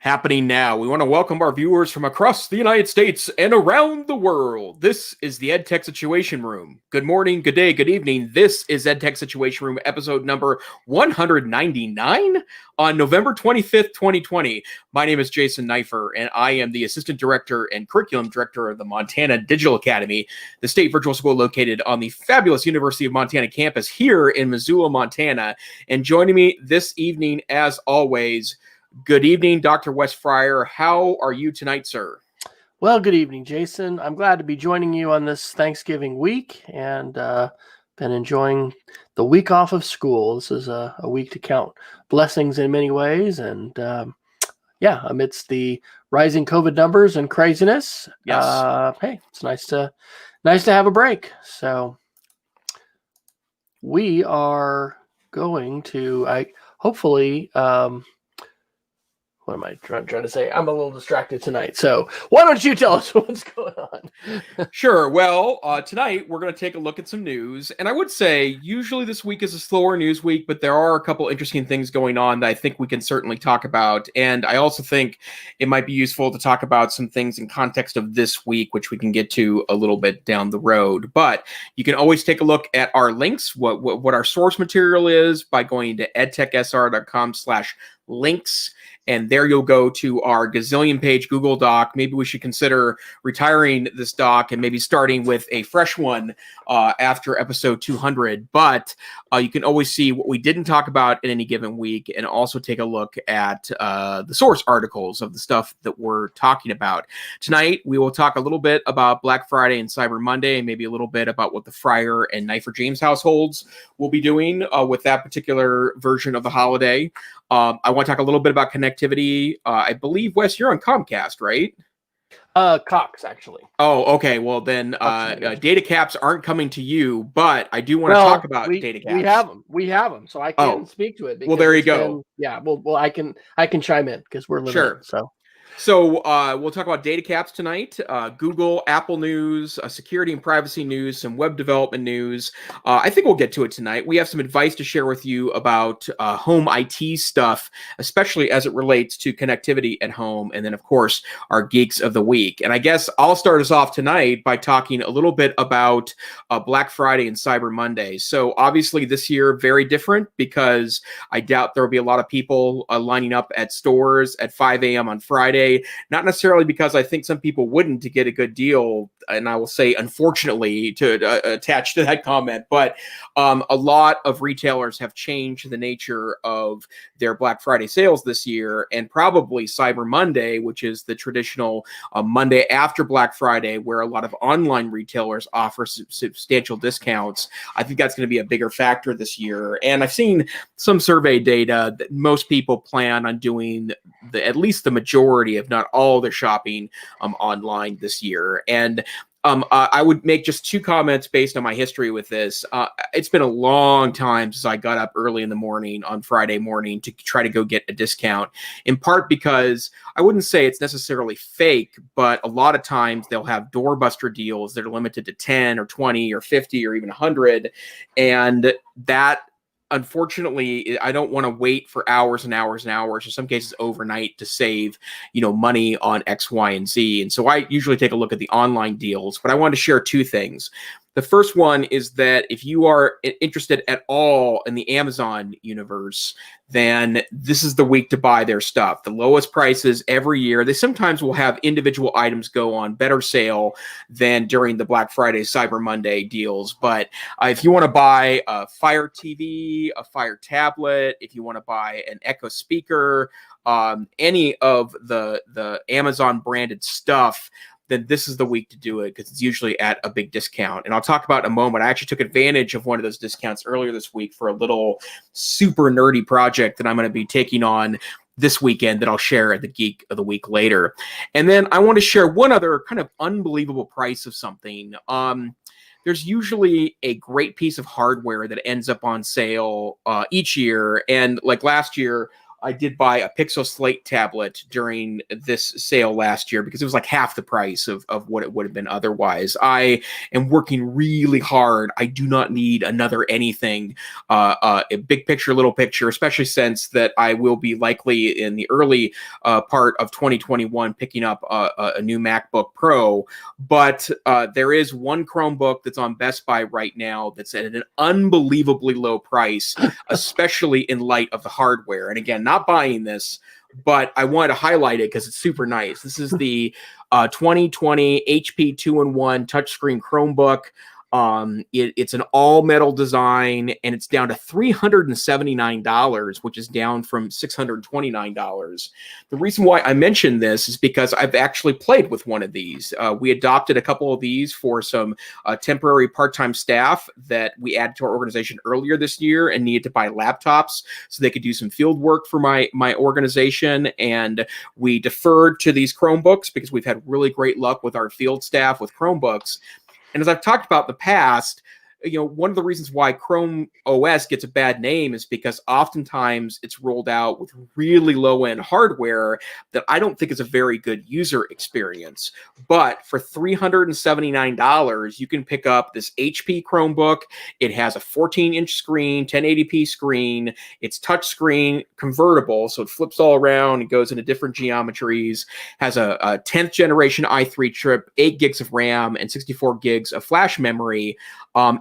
happening now. We want to welcome our viewers from across the United States and around the world. This is the EdTech Situation Room. Good morning, good day, good evening. This is EdTech Situation Room, episode number 199 on November 25th, 2020. My name is Jason Neiffer, and I am the Assistant Director and Curriculum Director of the Montana Digital Academy, the state virtual school located on the fabulous University of Montana campus here in Missoula, Montana. And joining me this evening, as always, good evening, Dr. Wesley Fryer. How are you tonight, sir? Well, good evening, Jason. I'm glad to be joining you on this Thanksgiving week and been enjoying the week off of school. This is a week to count blessings in many ways. And amidst the rising COVID numbers and craziness, yes. Hey, it's nice to have a break. So we are going to, hopefully, what am I trying to say? I'm a little distracted tonight. So why don't you tell us what's going on? Sure. Well, tonight we're going to take a look at some news. And I would say usually this week is a slower news week, but there are a couple interesting things going on that I think we can certainly talk about. And I also think it might be useful to talk about some things in context of this week, which we can get to a little bit down the road. But you can always take a look at our links, what our source material is, by going to edtechsr.com/links. And there you'll go to our gazillion page Google Doc. Maybe we should consider retiring this doc and maybe starting with a fresh one after episode 200. But you can always see what we didn't talk about in any given week and also take a look at the source articles of the stuff that we're talking about. Tonight, we will talk a little bit about Black Friday and Cyber Monday, and maybe a little bit about what the Fryer and Neiffer James households will be doing with that particular version of the holiday. I want to talk a little bit about connectivity. I believe, Wes, you're on Comcast, right? Cox, actually. Oh, okay. Well, then data caps aren't coming to you, but I do want to talk about data caps. We have them. So I can speak to it. Well, there you go. Well, I can chime in because we're living it, So we'll talk about data caps tonight, Google, Apple news, security and privacy news, some web development news. I think we'll get to it tonight. We have some advice to share with you about home IT stuff, especially as it relates to connectivity at home. And then, of course, our Geeks of the Week. And I guess I'll start us off tonight by talking a little bit about Black Friday and Cyber Monday. So obviously this year, very different because I doubt there will be a lot of people lining up at stores at 5 a.m. on Friday. Not necessarily because I think some people wouldn't to get a good deal, and I will say, unfortunately, to attach to that comment, but a lot of retailers have changed the nature of their Black Friday sales this year, and probably Cyber Monday, which is the traditional Monday after Black Friday, where a lot of online retailers offer substantial discounts. I think that's going to be a bigger factor this year, and I've seen some survey data that most people plan on doing at least the majority, if not all, their shopping online this year. And I would make just two comments based on my history with this. It's been a long time since I got up early in the morning on Friday morning to try to go get a discount, in part because I wouldn't say it's necessarily fake, but a lot of times they'll have doorbuster deals that are limited to 10 or 20 or 50 or even 100. And that, unfortunately, I don't want to wait for hours and hours and hours, in some cases overnight, to save, money on X, Y, and Z. And so I usually take a look at the online deals, but I wanted to share two things. The first one is that if you are interested at all in the Amazon universe, then this is the week to buy their stuff. The lowest prices every year. They sometimes will have individual items go on better sale than during the Black Friday, Cyber Monday deals. But if you want to buy a Fire TV, a Fire tablet, if you want to buy an Echo speaker, any of the Amazon branded stuff, then this is the week to do it because it's usually at a big discount. And I'll talk about in a moment. I actually took advantage of one of those discounts earlier this week for a little super nerdy project that I'm going to be taking on this weekend that I'll share at the Geek of the Week later. And then I want to share one other kind of unbelievable price of something. There's usually a great piece of hardware that ends up on sale each year. And like last year, I did buy a Pixel Slate tablet during this sale last year because it was like half the price of what it would have been otherwise. I am working really hard. I do not need another anything, a big picture, little picture, especially since that I will be likely in the early part of 2021 picking up a new MacBook Pro. But there is one Chromebook that's on Best Buy right now that's at an unbelievably low price, especially in light of the hardware. And again, not buying this, but I wanted to highlight it because it's super nice. This is the 2020 HP 2-in-1 touchscreen Chromebook. It's an all metal design, and it's down to $379, which is down from $629. The reason why I mention this is because I've actually played with one of these. We adopted a couple of these for some temporary part-time staff that we added to our organization earlier this year and needed to buy laptops so they could do some field work for my organization. And we deferred to these Chromebooks because we've had really great luck with our field staff with Chromebooks. And as I've talked about in the past, one of the reasons why Chrome OS gets a bad name is because oftentimes it's rolled out with really low-end hardware that I don't think is a very good user experience. But for $379, you can pick up this HP Chromebook. It has a 14-inch screen, 1080p screen. It's touchscreen convertible, so it flips all around. It goes into different geometries. Has a 10th generation i3 chip, 8 gigs of RAM, and 64 gigs of flash memory.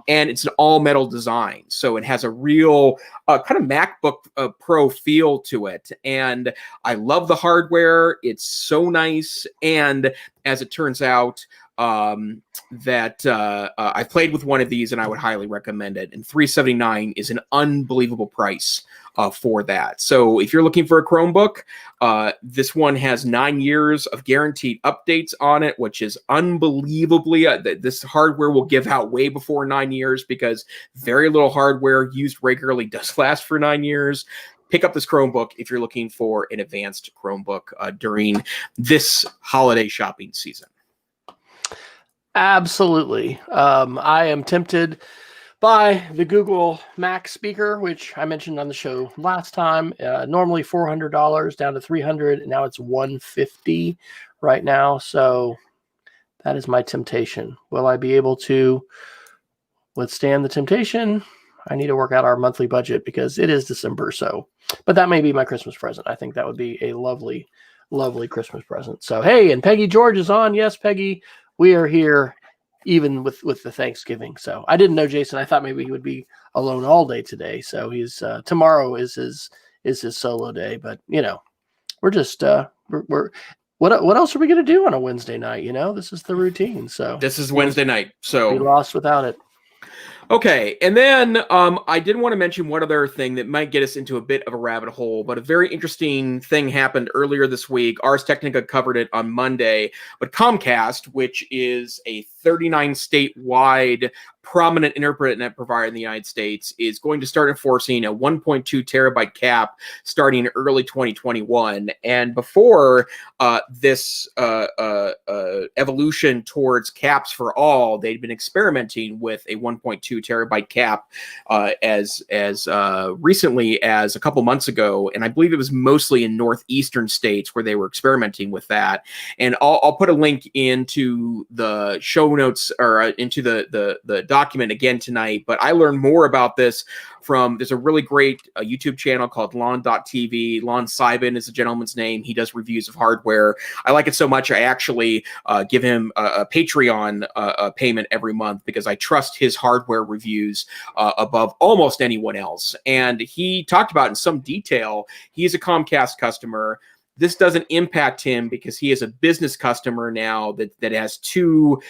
And it's an all-metal design, so it has a real kind of MacBook Pro feel to it. And I love the hardware. It's so nice. And as it turns out, that I played with one of these, and I would highly recommend it. And $379 is an unbelievable price for that. So if you're looking for a Chromebook, this one has 9 years of guaranteed updates on it, which is unbelievably, this hardware will give out way before 9 years because very little hardware used regularly does last for 9 years. Pick up this Chromebook if you're looking for an advanced Chromebook during this holiday shopping season. Absolutely. I am tempted by the Google Mac speaker, which I mentioned on the show last time. Normally $400, down to $300, and now it's $150 right now. So that is my temptation. Will I be able to withstand the temptation? I need to work out our monthly budget because it is December. But that may be my Christmas present. I think that would be a lovely, lovely Christmas present. So, hey, and Peggy George is on. Yes, Peggy. We are here even with the Thanksgiving. So I didn't know Jason. I thought maybe he would be alone all day today. So he's tomorrow is his solo day. But we're just we're what else are we gonna do on a Wednesday night? This is the routine. So this is Wednesday night. So be lost without it. Okay, and then I did want to mention one other thing that might get us into a bit of a rabbit hole, but a very interesting thing happened earlier this week. Ars Technica covered it on Monday, but Comcast, which is a 39 statewide prominent internet provider in the United States, is going to start enforcing a 1.2 terabyte cap starting early 2021. And before this evolution towards caps for all, they'd been experimenting with a 1.2 terabyte cap as recently as a couple months ago. And I believe it was mostly in northeastern states where they were experimenting with that. And I'll put a link into the show notes or into the document again tonight. But I learned more about this there's a really great YouTube channel called Lon.tv. Lon Sibin is the gentleman's name. He does reviews of hardware. I like it so much, I actually give him a Patreon payment every month because I trust his hardware reviews above almost anyone else. And he talked about in some detail, he's a Comcast customer. This doesn't impact him because he is a business customer now that has two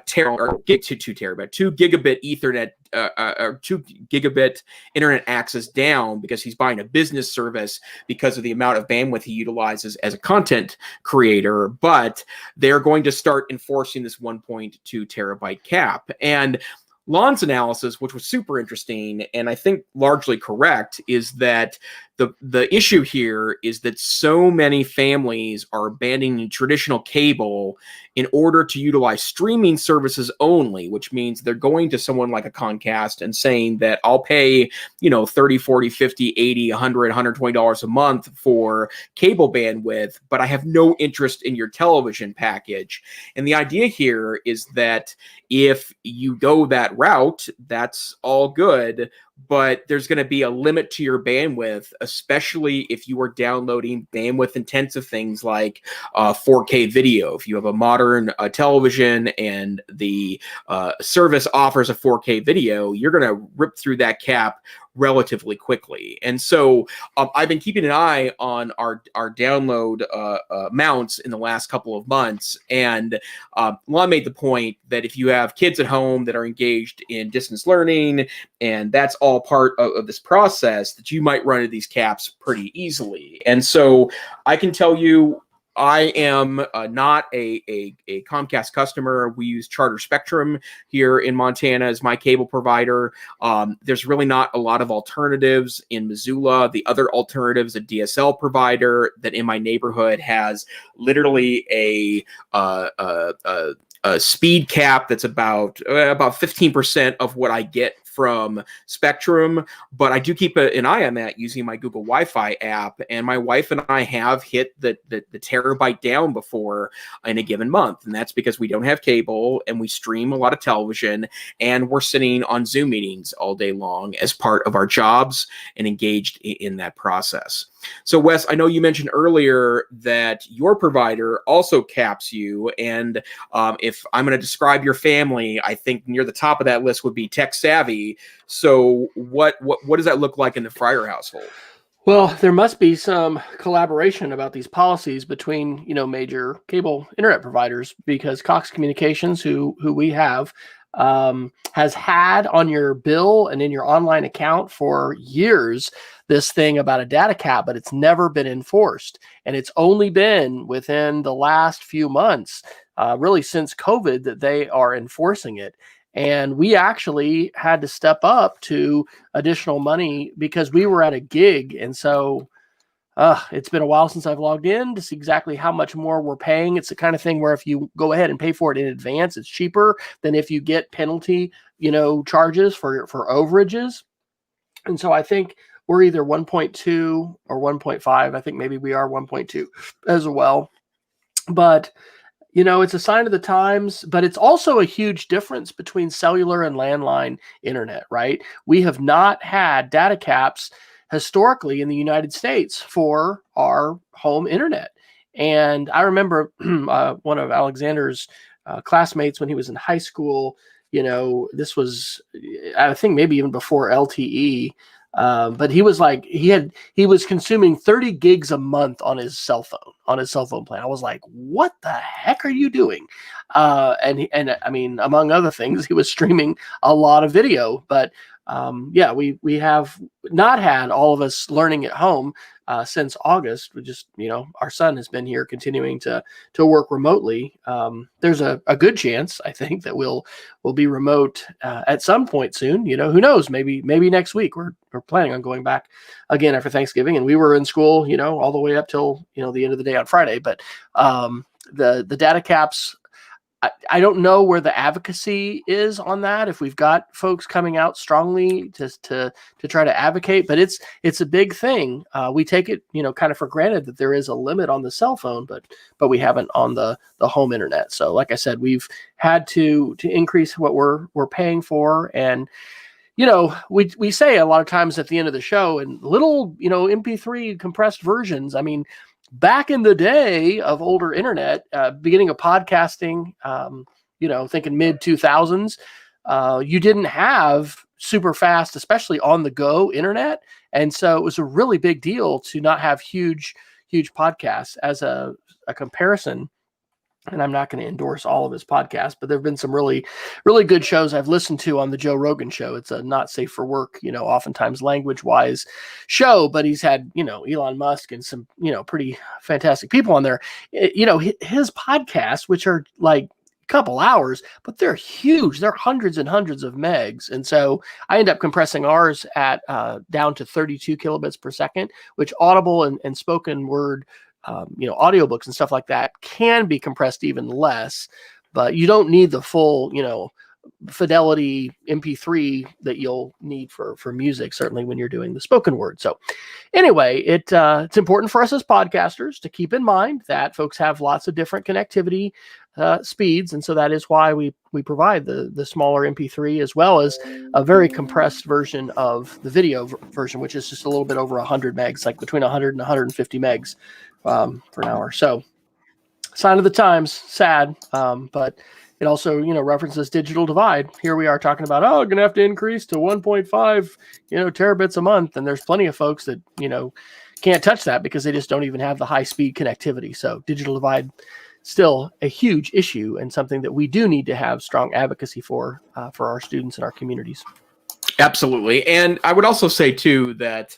two gigabit Ethernet or 2 gigabit internet access down because he's buying a business service because of the amount of bandwidth he utilizes as a content creator. But they're going to start enforcing this 1.2 terabyte cap. And Lon's analysis, which was super interesting and I think largely correct, is that The issue here is that so many families are abandoning traditional cable in order to utilize streaming services only, which means they're going to someone like a Comcast and saying that I'll pay, 30, 40, 50, 80, 100, $120 a month for cable bandwidth, but I have no interest in your television package. And the idea here is that if you go that route, that's all good, but there's going to be a limit to your bandwidth, especially if you are downloading bandwidth intensive things like 4K video. If you have a modern television and the service offers a 4K video, you're going to rip through that cap relatively quickly. And so I've been keeping an eye on our download amounts in the last couple of months. And Lon made the point that if you have kids at home that are engaged in distance learning, and that's all part of this process, that you might run into these caps pretty easily. And so I can tell you, I am not a Comcast customer. We use Charter Spectrum here in Montana as my cable provider. There's really not a lot of alternatives in Missoula. The other alternative is a DSL provider that in my neighborhood has literally a speed cap that's about 15% of what I get from Spectrum, but I do keep an eye on that using my Google Wi-Fi app, and my wife and I have hit the terabyte down before in a given month, and that's because we don't have cable and we stream a lot of television, and we're sitting on Zoom meetings all day long as part of our jobs and engaged in that process. So Wes, I know you mentioned earlier that your provider also caps you, and if I'm going to describe your family, I think near the top of that list would be tech savvy. So what does that look like in the Fryer household? Well, there must be some collaboration about these policies between, major cable internet providers, because Cox Communications, who we have, has had on your bill and in your online account for years this thing about a data cap, but it's never been enforced. And it's only been within the last few months, really since COVID, that they are enforcing it. And we actually had to step up to additional money because we were at a gig. And so it's been a while since I've logged in to see exactly how much more we're paying. It's the kind of thing where if you go ahead and pay for it in advance, it's cheaper than if you get penalty, charges for overages. And so I think we're either 1.2 or 1.5. I think maybe we are 1.2 as well. But it's a sign of the times, but it's also a huge difference between cellular and landline internet, right? We have not had data caps historically in the United States for our home internet. And I remember one of Alexander's classmates when he was in high school, this was, I think maybe even before LTE, but he was like, he was consuming 30 gigs a month on his cell phone plan. I was like, what the heck are you doing? And I mean, among other things, he was streaming a lot of video, but we have not had all of us learning at home since August. We just, our son has been here continuing to work remotely. There's a good chance, I think, that we'll be remote at some point soon. Who knows? Maybe next week. We're planning on going back again after Thanksgiving, and we were in school, all the way up till the end of the day on Friday. But the data caps, I don't know where the advocacy is on that, if we've got folks coming out strongly to try to advocate, but it's a big thing. We take it, kind of for granted that there is a limit on the cell phone, but we haven't on the home internet. So like I said, we've had to increase what we're paying for. And, we say a lot of times at the end of the show, and little, MP3 compressed versions. I mean, back in the day of older internet, beginning of podcasting, thinking mid 2000s, you didn't have super fast, especially on the go internet. And so it was a really big deal to not have huge podcasts as a comparison. And I'm not going to endorse all of his podcasts, but there've been some really, really good shows I've listened to on the Joe Rogan show. It's a not safe for work, oftentimes language wise show, but he's had, Elon Musk and some, pretty fantastic people on there. His podcasts, which are like couple hours, but they're huge. They're hundreds and hundreds of megs. And so I end up compressing ours at down to 32 kilobits per second, which Audible and spoken word, audiobooks and stuff like that can be compressed even less, but you don't need the full, fidelity MP3 that you'll need for music, certainly when you're doing the spoken word. So anyway, it's important for us as podcasters to keep in mind that folks have lots of different connectivity speeds, and so that is why we provide the smaller MP3 as well as a very compressed version of the video version, which is just a little bit over 100 megs, like between 100 and 150 megs for an hour. So sign of the times, sad, but it also, references digital divide. Here we are talking about, going to have to increase to 1.5, terabits a month. And there's plenty of folks that, can't touch that because they just don't even have the high speed connectivity. So digital divide, still a huge issue and something that we do need to have strong advocacy for our students and our communities. Absolutely. And I would also say too, that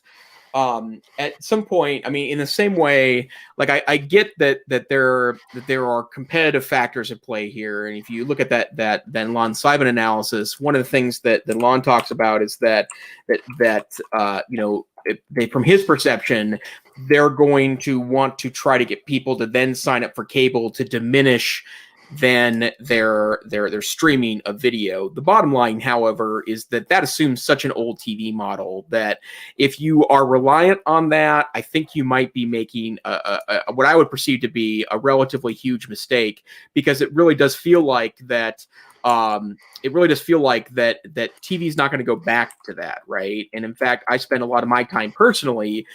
at some point, I mean, in the same way, like I get that there are competitive factors at play here, and if you look at that Lon Simon analysis, one of the things that Lon talks about is that from his perception, they're going to want to try to get people to then sign up for cable to diminish than their streaming of video. The bottom line, however, is that assumes such an old TV model that if you are reliant on that, I think you might be making what I would perceive to be a relatively huge mistake, because it really does feel like that. That TV is not going to go back to that, right? And in fact, I spend a lot of my time personally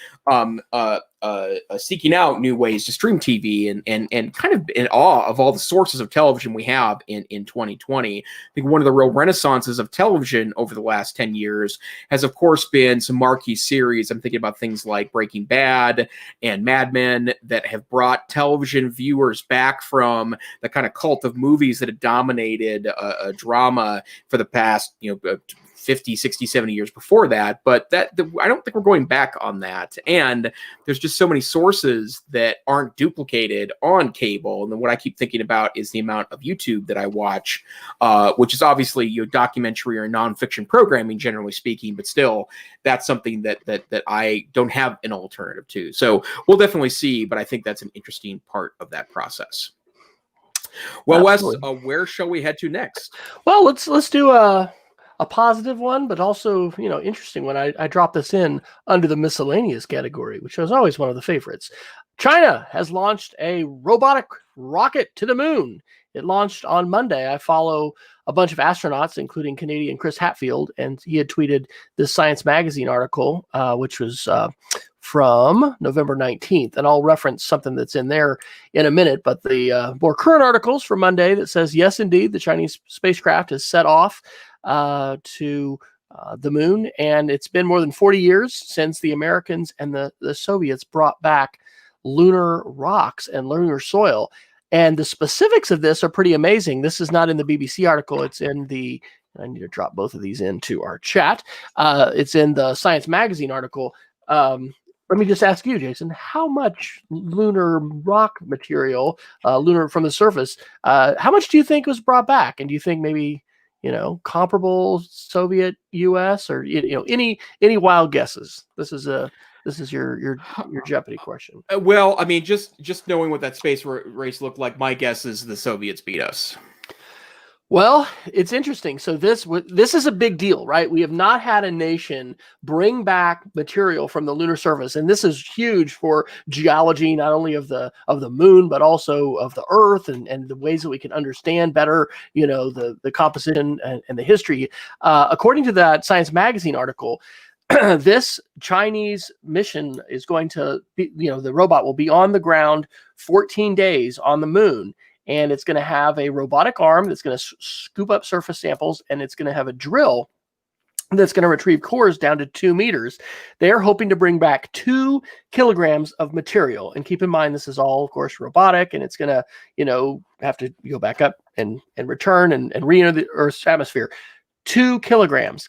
seeking out new ways to stream TV and kind of in awe of all the sources of television we have in 2020. I think one of the real renaissances of television over the last 10 years has, of course, been some marquee series. I'm thinking about things like Breaking Bad and Mad Men that have brought television viewers back from the kind of cult of movies that had dominated a drama for the past, 50, 60, 70 years before that. But I don't think we're going back on that. And there's just so many sources that aren't duplicated on cable. And then what I keep thinking about is the amount of YouTube that I watch, which is obviously documentary or nonfiction programming, generally speaking, but still that's something that I don't have an alternative to. So we'll definitely see, but I think that's an interesting part of that process. Well, Absolutely. Wes, where shall we head to next? Well, let's do a positive one, but also, interesting one. I dropped this in under the miscellaneous category, which was always one of the favorites. China has launched a robotic rocket to the moon. It launched on Monday. I follow a bunch of astronauts, including Canadian Chris Hadfield, and he had tweeted this Science Magazine article, which was from November 19th. And I'll reference something that's in there in a minute, but the more current articles from Monday that says, yes, indeed, the Chinese spacecraft has set off to the moon, and it's been more than 40 years since the Americans and the Soviets brought back lunar rocks and lunar soil. And the specifics of this are pretty amazing. This is not in the BBC article. It's in I need to drop both of these into our chat. It's in the Science Magazine article. Let me just ask you, Jason, how much lunar rock material, lunar from the surface, how much do you think was brought back? And do you think maybe, comparable Soviet, U.S., or any wild guesses? This is your Jeopardy question. Well, I mean, just knowing what that space race looked like, my guess is the Soviets beat us. Well, it's interesting. So this is a big deal, right? We have not had a nation bring back material from the lunar surface, and this is huge for geology, not only of the moon, but also of the Earth and the ways that we can understand better, the composition and the history. According to that Science Magazine article, this Chinese mission is going to be, the robot will be on the ground 14 days on the moon. And it's going to have a robotic arm that's going to scoop up surface samples, and it's going to have a drill that's going to retrieve cores down to 2 meters. They're hoping to bring back 2 kilograms of material. And keep in mind, this is all, of course, robotic, and it's going to, have to go back up and return and re-enter the Earth's atmosphere. 2 kilograms.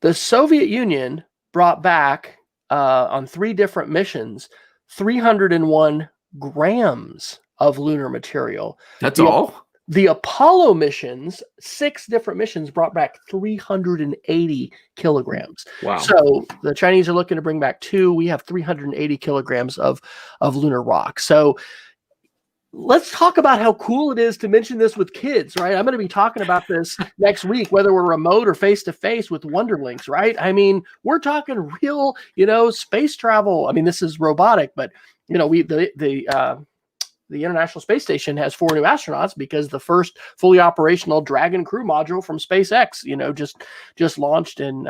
The Soviet Union brought back on 3 different missions 301 grams of lunar material. That's all? The Apollo missions, 6 different missions, brought back 380 kilograms. Wow. So the Chinese are looking to bring back 2. We have 380 kilograms of lunar rock. So let's talk about how cool it is to mention this with kids, right? I'm going to be talking about this next week, whether we're remote or face-to-face with Wonderlinks, right? I mean, we're talking real, space travel. I mean, this is robotic, but, the International Space Station has 4 new astronauts because the first fully operational Dragon crew module from SpaceX, just launched and,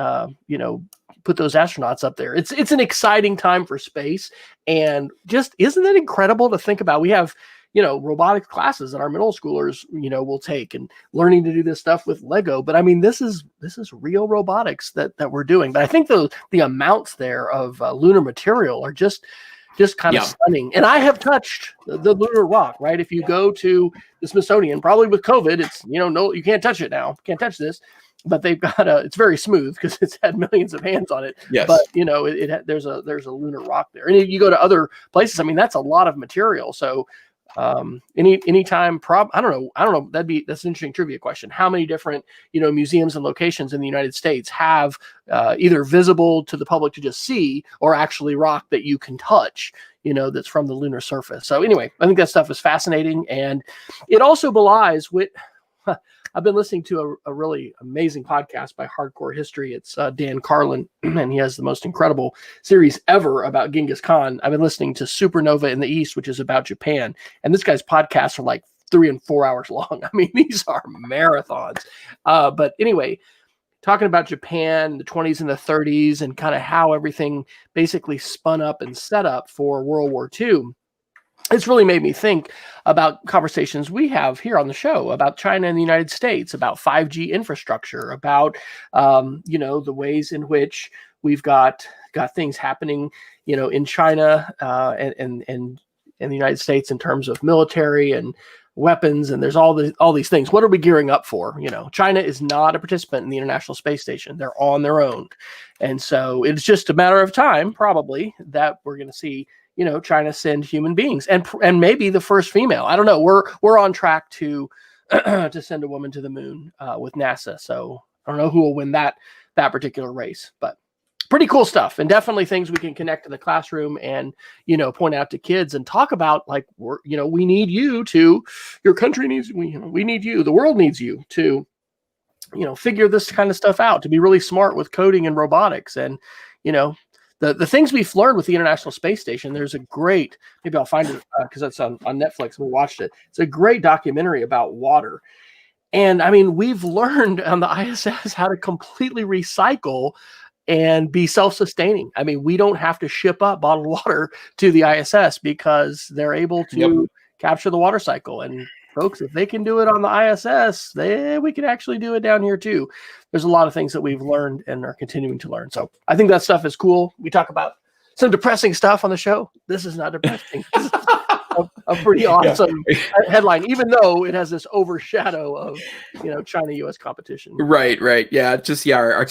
put those astronauts up there. It's an exciting time for space. And just, isn't it incredible to think about? We have, robotics classes that our middle schoolers, will take, and learning to do this stuff with Lego. But I mean, this is real robotics that we're doing. But I think the amounts there of lunar material are just kind of stunning. And I have touched the lunar rock, right? If you go to the Smithsonian, probably with COVID, it's, no, you can't touch it now. Can't touch this. But they've got it's very smooth because it's had millions of hands on it. Yes. But, there's a lunar rock there. And you go to other places, I mean, that's a lot of material. So anytime I don't know, that's an interesting trivia question. How many different, museums and locations in the United States have either visible to the public to just see, or actually rock that you can touch, that's from the lunar surface? So anyway, I think that stuff is fascinating. And it also belies with, I've been listening to a really amazing podcast by Hardcore History. It's Dan Carlin, and he has the most incredible series ever about Genghis Khan. I've been listening to Supernova in the East, which is about Japan. And this guy's podcasts are like 3 and 4 hours long. I mean, these are marathons. But anyway, talking about Japan, the 20s and the 30s, and kind of how everything basically spun up and set up for World War II. It's really made me think about conversations we have here on the show about China and the United States, about 5G infrastructure, about, the ways in which we've got things happening, in China and the United States in terms of military and weapons. And there's all these things. What are we gearing up for? China is not a participant in the International Space Station. They're on their own. And so it's just a matter of time, probably, that we're going to see China send human beings and maybe the first female. I don't know. We're on track to to send a woman to the moon with NASA. So I don't know who will win that particular race, but pretty cool stuff, and definitely things we can connect to the classroom and point out to kids and talk about, like, we need you to, your country needs, we need you, the world needs you to figure this kind of stuff out, to be really smart with coding and robotics. And the things we've learned with the International Space Station, there's a great, maybe I'll find it because it's on Netflix. We watched it. It's a great documentary about water. And I mean, we've learned on the ISS how to completely recycle and be self-sustaining. I mean, we don't have to ship up bottled water to the ISS because they're able to capture the water cycle. And folks, if they can do it on the ISS, we can actually do it down here too. There's a lot of things that we've learned and are continuing to learn. So I think that stuff is cool. We talk about some depressing stuff on the show. This is not depressing. This is a pretty awesome headline, even though it has this overshadow of, China-US competition. Right. Yeah. Just, our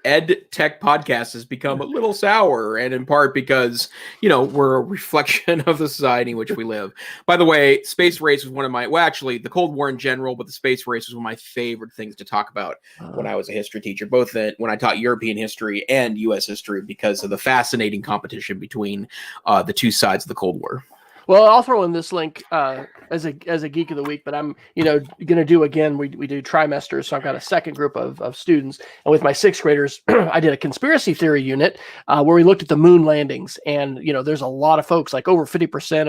EdTech podcast has become a little sour, and in part because, we're a reflection of the society in which we live. By the way, space race was one of the Cold War in general, but the space race was one of my favorite things to talk about when I was a history teacher, both when I taught European history and U.S. history, because of the fascinating competition between the two sides of the Cold War. Well, I'll throw in this link as a Geek of the Week, but I'm going to do again. We do trimesters, so I've got a second group of students, and with my 6th graders, I did a conspiracy theory unit where we looked at the moon landings, and there's a lot of folks, like over 50%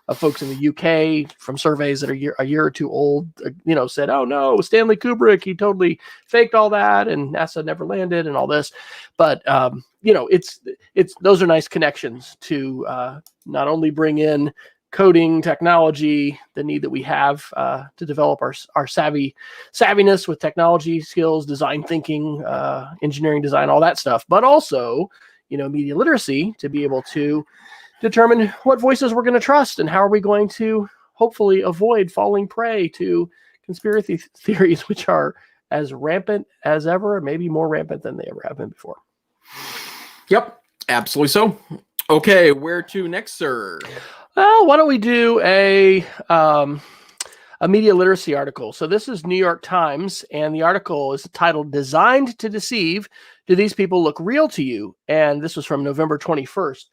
of folks in the UK from surveys that are a year or two old, said, "Oh no, Stanley Kubrick, he totally faked all that, and NASA never landed, and all this." But it's those are nice connections to not only bring in coding technology, the need that we have to develop our savviness with technology skills, design thinking, engineering design, all that stuff, but also, media literacy, to be able to determine what voices we're going to trust and how are we going to hopefully avoid falling prey to conspiracy theories, which are as rampant as ever, maybe more rampant than they ever have been before. Yep, absolutely so. Okay, where to next, sir? Well, why don't we do a media literacy article? So this is New York Times, and the article is titled "Designed to Deceive. Do These People Look Real to You?" And this was from November 21st.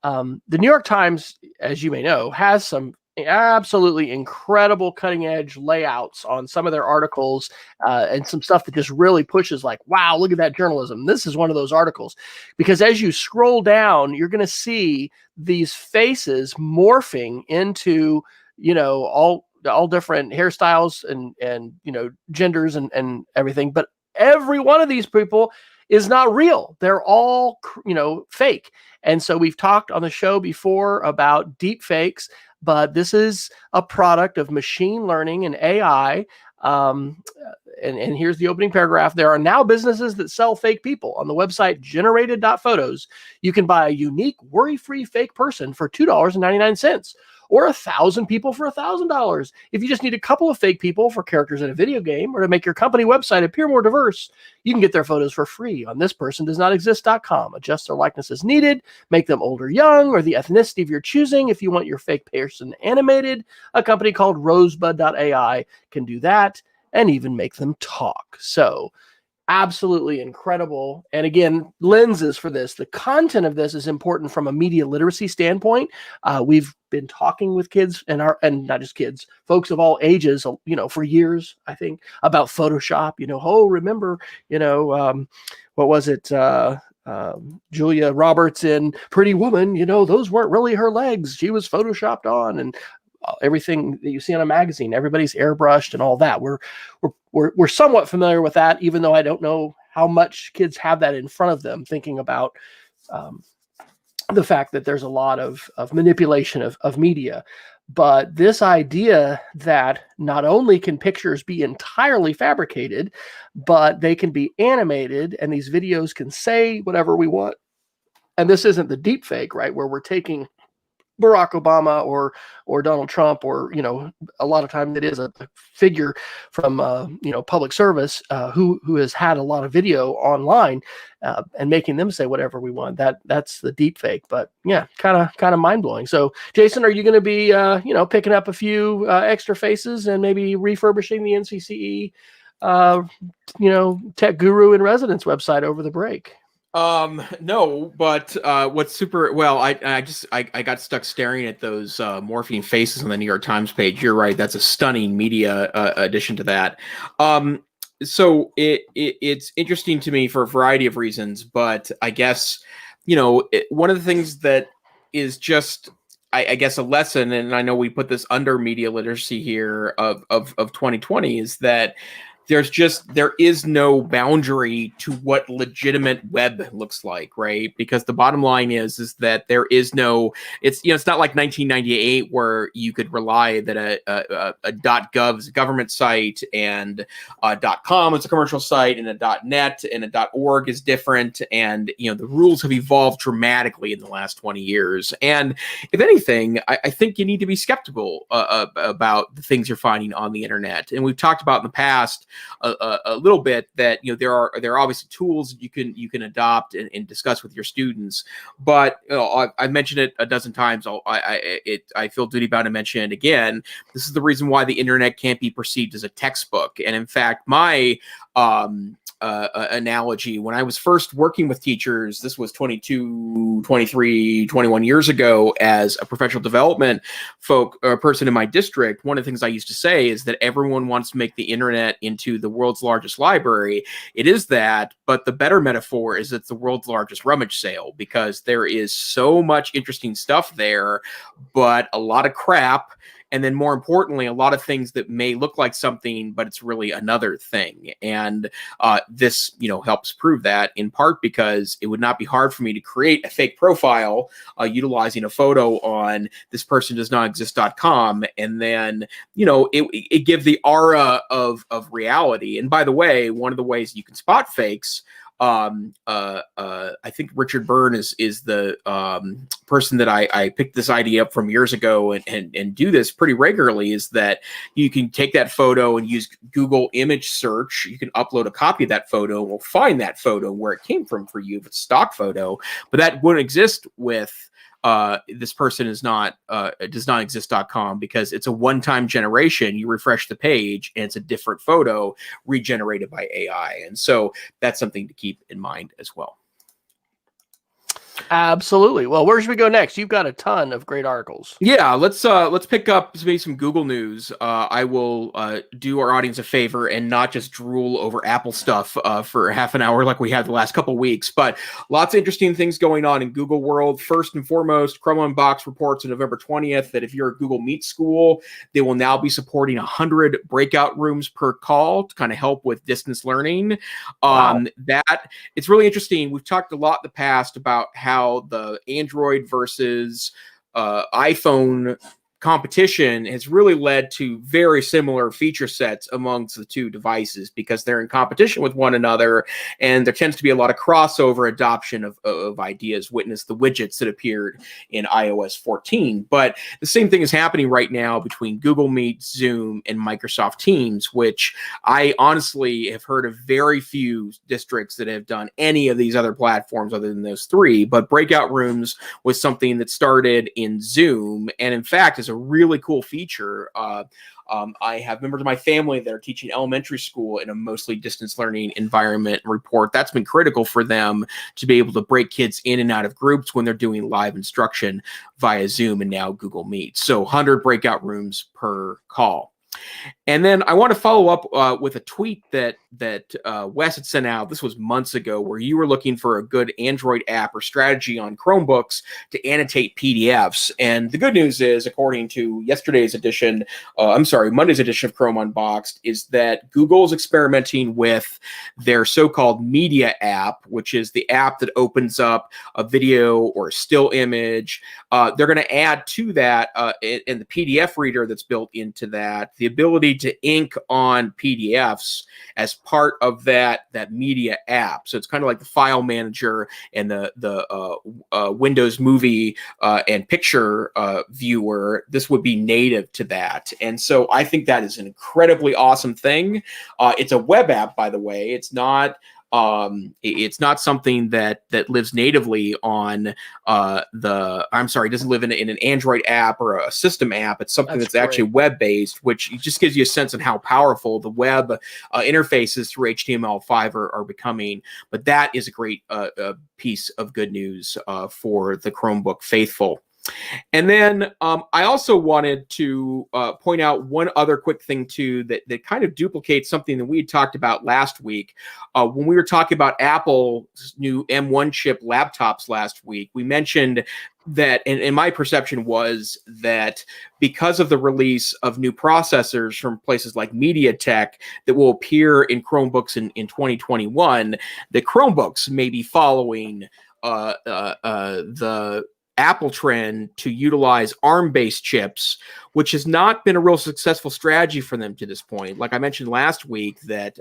The New York Times, as you may know, has some absolutely incredible cutting edge layouts on some of their articles, and some stuff that just really pushes like, wow, look at that journalism. This is one of those articles, because as you scroll down, you're going to see these faces morphing into, all different hairstyles and genders and everything. But every one of these people is not real. They're all, fake. And so we've talked on the show before about deep fakes, but this is a product of machine learning and AI. And here's the opening paragraph. There are now businesses that sell fake people. On the website generated.photos, you can buy a unique, worry-free fake person for $2.99. Or 1,000 people for $1,000. If you just need a couple of fake people for characters in a video game or to make your company website appear more diverse, you can get their photos for free on thispersondoesnotexist.com. Adjust their likeness as needed, make them old or young, or the ethnicity of your choosing. If you want your fake person animated, a company called Rosebud.ai can do that and even make them talk. So absolutely incredible. And again, lenses for this. The content of this is important from a media literacy standpoint. We've been talking with kids and not just kids, folks of all ages, for years, I think, about Photoshop. Remember, what was it? Julia Roberts in Pretty Woman, those weren't really her legs. She was Photoshopped on, and everything that you see on a magazine, everybody's airbrushed and all that. We're somewhat familiar with that, even though I don't know how much kids have that in front of them, thinking about the fact that there's a lot of manipulation of media. But this idea that not only can pictures be entirely fabricated, but they can be animated, and these videos can say whatever we want. And this isn't the deep fake, right, where we're taking Barack Obama or Donald Trump, or a lot of times it is a figure from public service who has had a lot of video online, and making them say whatever we want. That's the deep fake. But yeah, kind of mind blowing. So Jason, are you going to be picking up a few extra faces and maybe refurbishing the NCCE tech guru in residence website over the break? No, but what's super well, I got stuck staring at those morphine faces on the New York Times page. You're right, that's a stunning media addition to that. So it's interesting to me for a variety of reasons, but I guess one of the things that is just I guess a lesson, and I know we put this under media literacy here of 2020, is that there is no boundary to what legitimate web looks like, right? Because the bottom line is that there is no, it's not like 1998 where you could rely that a .gov is a government site and .com is a commercial site and a .net and a .org is different, and the rules have evolved dramatically in the last 20 years. And if anything, I think you need to be skeptical about the things you're finding on the internet. And we've talked about in the past a little bit that there are obviously tools you can adopt and discuss with your students, but I've mentioned it a dozen times. I feel duty bound to mention it again. This is the reason why the internet can't be perceived as a textbook. And in fact, my analogy, when I was first working with teachers, this was 22, 23, 21 years ago, as a professional development person in my district, one of the things I used to say is that everyone wants to make the internet into the world's largest library. It is that, but the better metaphor is it's the world's largest rummage sale, because there is so much interesting stuff there, but a lot of crap. And then more importantly, a lot of things that may look like something, but it's really another thing. And this, helps prove that, in part because it would not be hard for me to create a fake profile utilizing a photo on thispersondoesnotexist.com. And then, it gives the aura of reality. And by the way, one of the ways you can spot fakes, I think Richard Byrne is the person that I picked this idea up from years ago and do this pretty regularly, is that you can take that photo and use Google image search. You can upload a copy of that photo, and we'll find that photo where it came from for you if it's a stock photo. But that wouldn't exist with this person is not does not exist.com, because it's a one-time generation. You refresh the page and it's a different photo regenerated by AI. And so that's something to keep in mind as well. Absolutely. Well, where should we go next? You've got a ton of great articles. Yeah, let's pick up maybe some Google news. I will do our audience a favor and not just drool over Apple stuff for half an hour like we had the last couple weeks, but lots of interesting things going on in Google world. First and foremost, Chrome Unboxed reports on November 20th that if you're a Google Meet school, they will now be supporting 100 breakout rooms per call to kind of help with distance learning. Wow. That it's really interesting. We've talked a lot in the past about how the Android versus iPhone competition has really led to very similar feature sets amongst the two devices because they're in competition with one another, and there tends to be a lot of crossover adoption of ideas. Witness the widgets that appeared in iOS 14. But the same thing is happening right now between Google Meet, Zoom, and Microsoft Teams, which I honestly have heard of very few districts that have done any of these other platforms other than those three. But breakout rooms was something that started in Zoom, and in fact is a really cool feature. I have members of my family that are teaching elementary school in a mostly distance learning environment and report that's been critical for them to be able to break kids in and out of groups when they're doing live instruction via Zoom and now Google Meet. So 100 breakout rooms per call. And then I want to follow up with a tweet that Wes had sent out. This was months ago, where you were looking for a good Android app or strategy on Chromebooks to annotate PDFs. And the good news is, according to Monday's edition of Chrome Unboxed, is that Google is experimenting with their so-called media app, which is the app that opens up a video or a still image. They're going to add to that in the PDF reader that's built into that, the ability to ink on PDFs as part of that media app. So it's kind of like the file manager and the Windows movie and picture viewer. This would be native to that. And so I think that is an incredibly awesome thing. It's a web app, by the way. It's not something that lives natively on it doesn't live in an Android app or a system app. It's something that's actually web-based, which just gives you a sense of how powerful the web interfaces through HTML5 are becoming. But that is a great piece of good news for the Chromebook faithful. And then I also wanted to point out one other quick thing, too, that kind of duplicates something that we had talked about last week. When we were talking about Apple's new M1 chip laptops last week, we mentioned that, and my perception was that because of the release of new processors from places like MediaTek that will appear in Chromebooks in 2021, the Chromebooks may be following the Apple trend to utilize ARM-based chips, which has not been a real successful strategy for them to this point. Like I mentioned last week, that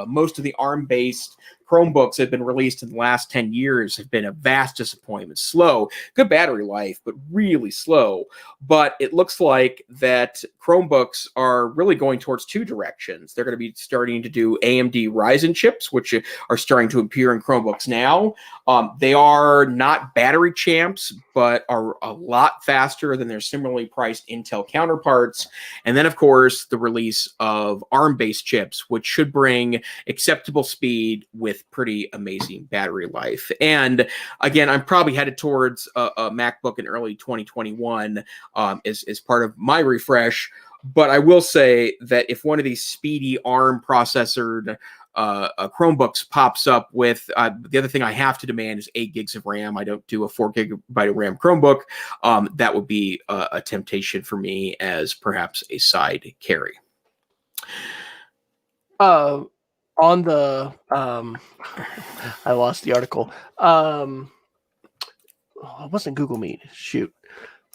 most of the ARM-based Chromebooks that have been released in the last 10 years have been a vast disappointment. Slow, good battery life, but really slow. But it looks like that Chromebooks are really going towards two directions. They're going to be starting to do AMD Ryzen chips, which are starting to appear in Chromebooks now. They are not battery champs, but are a lot faster than their similarly priced Intel counterparts. And then, of course, the release of ARM-based chips, which should bring acceptable speed with pretty amazing battery life. And again, I'm probably headed towards a MacBook in early 2021 as part of my refresh. But I will say that if one of these speedy ARM processored Chromebooks pops up with the other thing I have to demand is 8 gigs of RAM. I don't do a 4 gigabyte of RAM Chromebook. That would be a temptation for me as perhaps a side carry. On the I lost the article. It wasn't Google Meet. Shoot.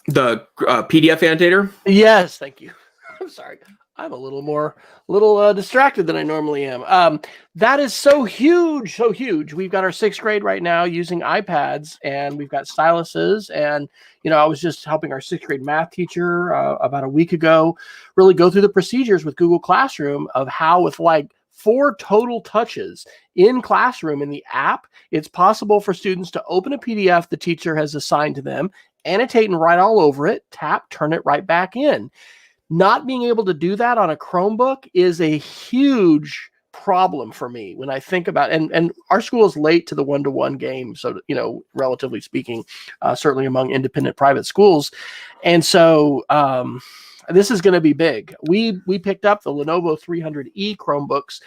The PDF annotator? Yes, thank you. I'm sorry. I'm a little distracted than I normally am. That is so huge, so huge. We've got our 6th grade right now using iPads, and we've got styluses. And, I was just helping our 6th grade math teacher about a week ago really go through the procedures with Google Classroom of how, with like 4 total touches in Classroom in the app, it's possible for students to open a PDF the teacher has assigned to them, annotate and write all over it, tap, turn it right back in. Not being able to do that on a Chromebook is a huge problem for me when I think about, and our school is late to the one-to-one game, so relatively speaking, certainly among independent private schools, and so this is going to be big. We picked up the Lenovo 300E Chromebooks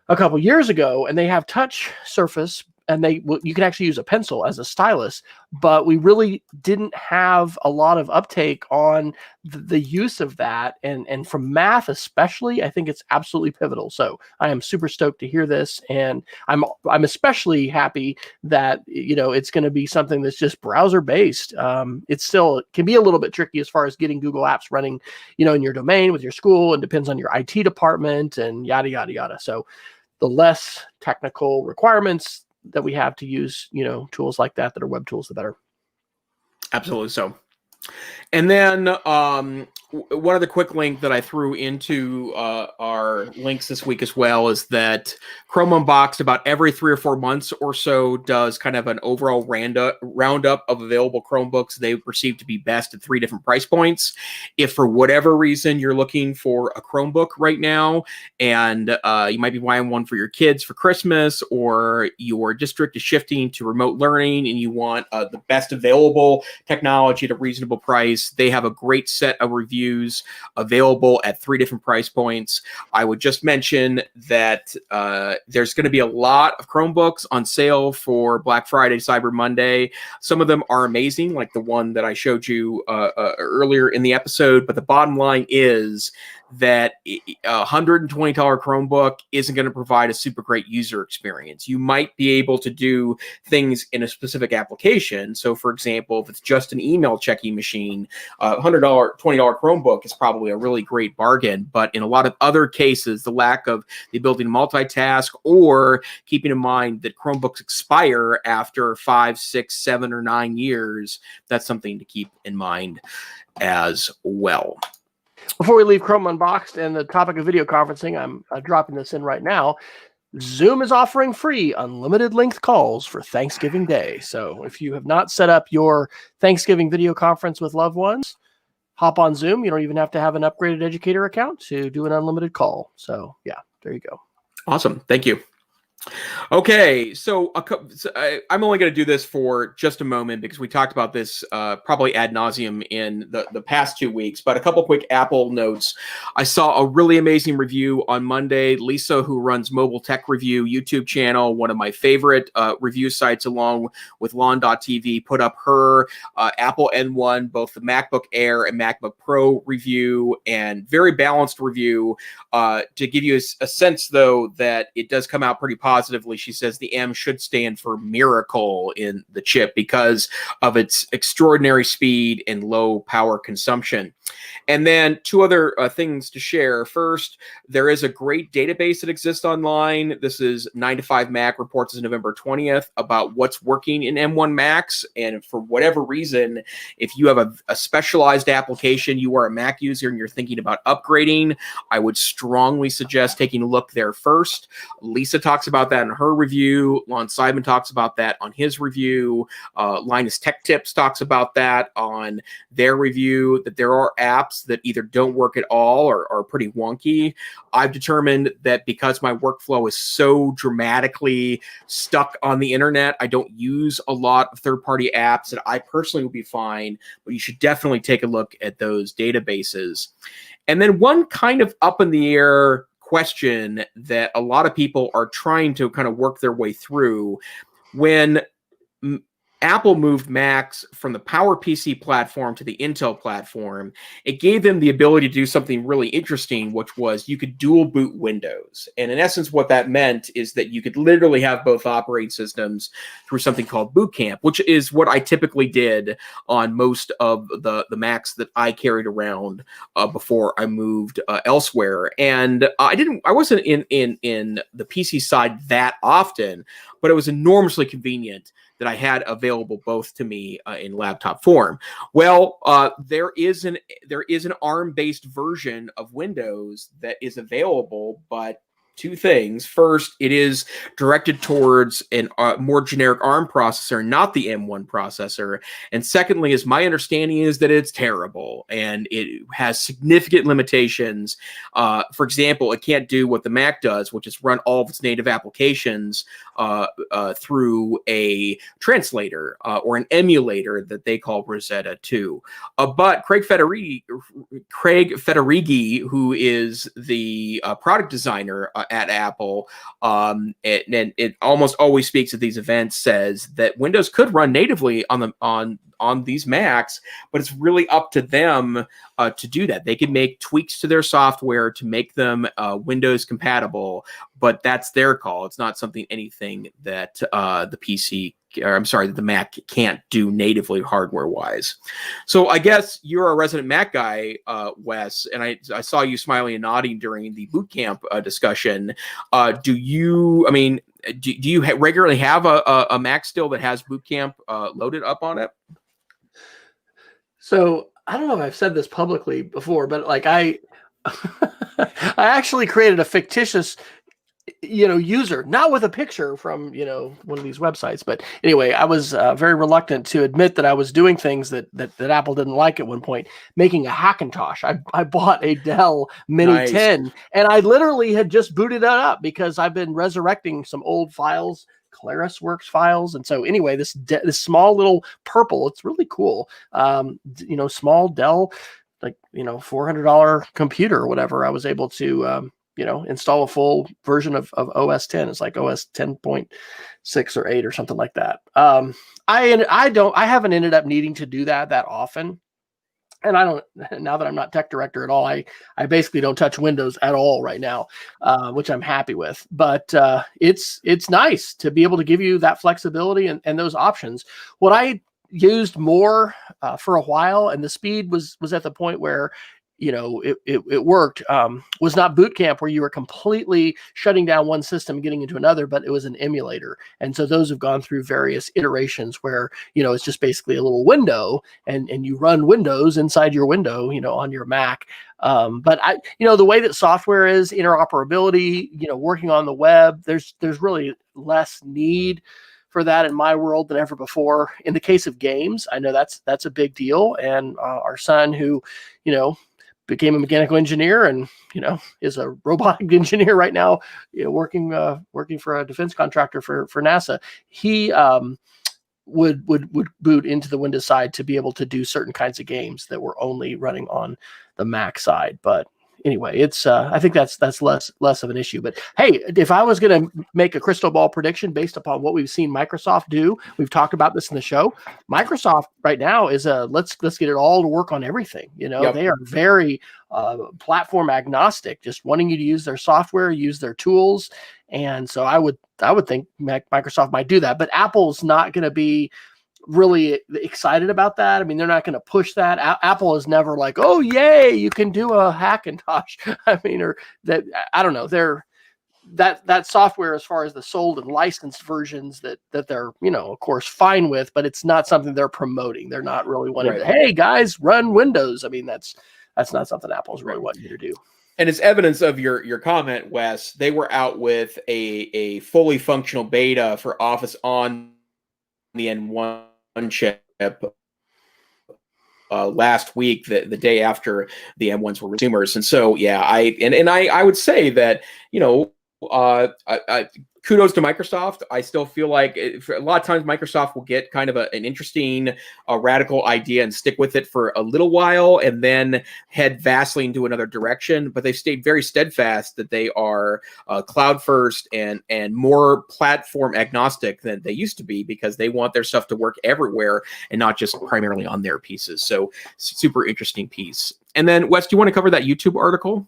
a couple years ago, and they have touch surface, and you can actually use a pencil as a stylus, but we really didn't have a lot of uptake on the use of that, and from math especially, I think it's absolutely pivotal. So I am super stoked to hear this, and I'm especially happy that it's going to be something that's just browser based. It still can be a little bit tricky as far as getting Google Apps running, in your domain with your school, and depends on your IT department and yada yada yada. So the less technical requirements that we have to use, tools like that are web tools, the better. Absolutely so. And then one other quick link that I threw into our links this week as well is that Chrome Unboxed about every 3 or 4 months or so does kind of an overall roundup of available Chromebooks they perceive to be best at 3 different price points. If for whatever reason you're looking for a Chromebook right now, and you might be buying one for your kids for Christmas, or your district is shifting to remote learning and you want the best available technology at a reasonable price, they have a great set of reviews available at 3 different price points. I would just mention that there's going to be a lot of Chromebooks on sale for Black Friday, Cyber Monday. Some of them are amazing, like the one that I showed you earlier in the episode, but the bottom line is that a $120 Chromebook isn't going to provide a super great user experience. You might be able to do things in a specific application. So, for example, if it's just an email checking machine, $120 Chromebook is probably a really great bargain. But in a lot of other cases, the lack of the ability to multitask, or keeping in mind that Chromebooks expire after 5, 6, 7, or 9 years, that's something to keep in mind as well. Before we leave Chrome Unboxed and the topic of video conferencing, I'm dropping this in right now. Zoom is offering free unlimited length calls for Thanksgiving Day. So if you have not set up your Thanksgiving video conference with loved ones, hop on Zoom. You don't even have to have an upgraded educator account to do an unlimited call. So yeah, there you go. Awesome. Thank you. Okay, so I'm only going to do this for just a moment because we talked about this probably ad nauseum in the past 2 weeks, but a couple quick Apple notes. I saw a really amazing review on Monday. Lisa, who runs Mobile Tech Review YouTube channel, one of my favorite review sites along with Lawn.tv, put up her Apple N1, both the MacBook Air and MacBook Pro review, and very balanced review to give you a sense, though, that it does come out pretty positively. She says the M should stand for miracle in the chip because of its extraordinary speed and low power consumption. And then 2 other things to share. First, there is a great database that exists online. This is 9to5Mac reports as November 20th about what's working in M1 Macs. And for whatever reason, if you have a specialized application, you are a Mac user and you're thinking about upgrading, I would strongly suggest taking a look there first. Lisa talks about that in her review. Lon Seidman talks about that on his review. Linus Tech Tips talks about that on their review, that there are apps that either don't work at all or are pretty wonky. I've determined that because my workflow is so dramatically stuck on the internet, I don't use a lot of third-party apps, that I personally would be fine, but you should definitely take a look at those databases. And then one kind of up in the air question that a lot of people are trying to kind of work their way through: when Apple moved Macs from the PowerPC platform to the Intel platform, it gave them the ability to do something really interesting, which was you could dual boot Windows. And in essence, what that meant is that you could literally have both operating systems through something called Boot Camp, which is what I typically did on most of the Macs that I carried around before I moved elsewhere. And I wasn't in the PC side that often, but it was enormously convenient that I had available both to me in laptop form. Well, there is an ARM-based version of Windows that is available, but two things. First, it is directed towards a more generic ARM processor, not the M1 processor. And secondly, is my understanding is that it's terrible and it has significant limitations. For example, it can't do what the Mac does, which is run all of its native applications through a translator or an emulator that they call Rosetta 2. But Craig Federighi, who is the product designer at Apple, it almost always speaks at these events, says that Windows could run natively on these Macs, but it's really up to them to do that. They can make tweaks to their software to make them Windows compatible, but that's their call. It's not anything that the Mac can't do natively hardware-wise. So I guess you're a resident Mac guy, Wes, and I saw you smiling and nodding during the boot camp discussion. Do you regularly have a Mac still that has boot camp loaded up on it? So I don't know if I've said this publicly before, but like I actually created a fictitious user, not with a picture from one of these websites, but anyway, I was very reluctant to admit that I was doing things that Apple didn't like at one point, making a Hackintosh. I bought a Dell Mini 10, and I literally had just booted that up because I've been resurrecting some old files, ClarisWorks files, and so anyway, this small little purple, it's really cool, small Dell, like $400 computer or whatever. I was able to install a full version of OS 10. It's like OS 10.6 or 8 or something like that. I haven't ended up needing to do that often. And I don't, now that I'm not tech director at all, I basically don't touch Windows at all right now, which I'm happy with. But it's nice to be able to give you that flexibility and those options. What I used more for a while, and the speed was at the point where it worked, was not boot camp where you were completely shutting down one system and getting into another, but it was an emulator. And so those have gone through various iterations where, it's just basically a little window and you run Windows inside your window, on your Mac. But the way that software is, interoperability, working on the web, there's really less need for that in my world than ever before. In the case of games, I know that's a big deal. And our son, who, became a mechanical engineer and is a robotic engineer right now, working for a defense contractor for NASA. He would boot into the Windows side to be able to do certain kinds of games that were only running on the Mac side. But anyway, it's I think that's less of an issue. But hey, if I was going to make a crystal ball prediction based upon what we've seen Microsoft do, we've talked about this in the show. Microsoft right now is let's get it all to work on everything. Yep. They are very platform agnostic, just wanting you to use their software, use their tools. And so I would think Microsoft might do that, but Apple's not going to be really excited about that. I mean, they're not going to push that. Apple is never like, oh yay, you can do a Hackintosh. I mean, or that, I don't know. They're that software, as far as the sold and licensed versions that they're, of course, fine with, but it's not something they're promoting. They're not really wanting to, hey guys, run Windows. I mean, that's not something Apple's really wanting you to do. And as evidence of your comment, Wes, they were out with a fully functional beta for Office on the N1 chip last week, the day after the M1s were consumers. And so, yeah, I would say that, kudos to Microsoft. I still feel like a lot of times Microsoft will get kind of an interesting, radical idea and stick with it for a little while and then head vastly into another direction. But they've stayed very steadfast that they are cloud first and more platform agnostic than they used to be, because they want their stuff to work everywhere and not just primarily on their pieces. So super interesting piece. And then, Wes, do you want to cover that YouTube article?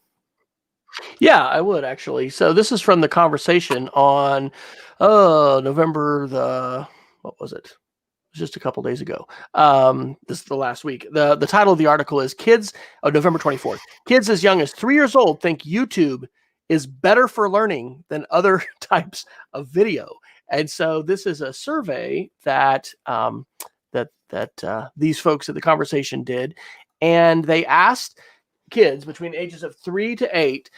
Yeah, I would actually. So this is from the conversation on November what was it? It was just a couple days ago. This is the last week. The title of the article is November 24th. Kids as young as 3 years old think YouTube is better for learning than other types of video. And so this is a survey that these folks at the conversation did, and they asked kids between the ages of 3 to 8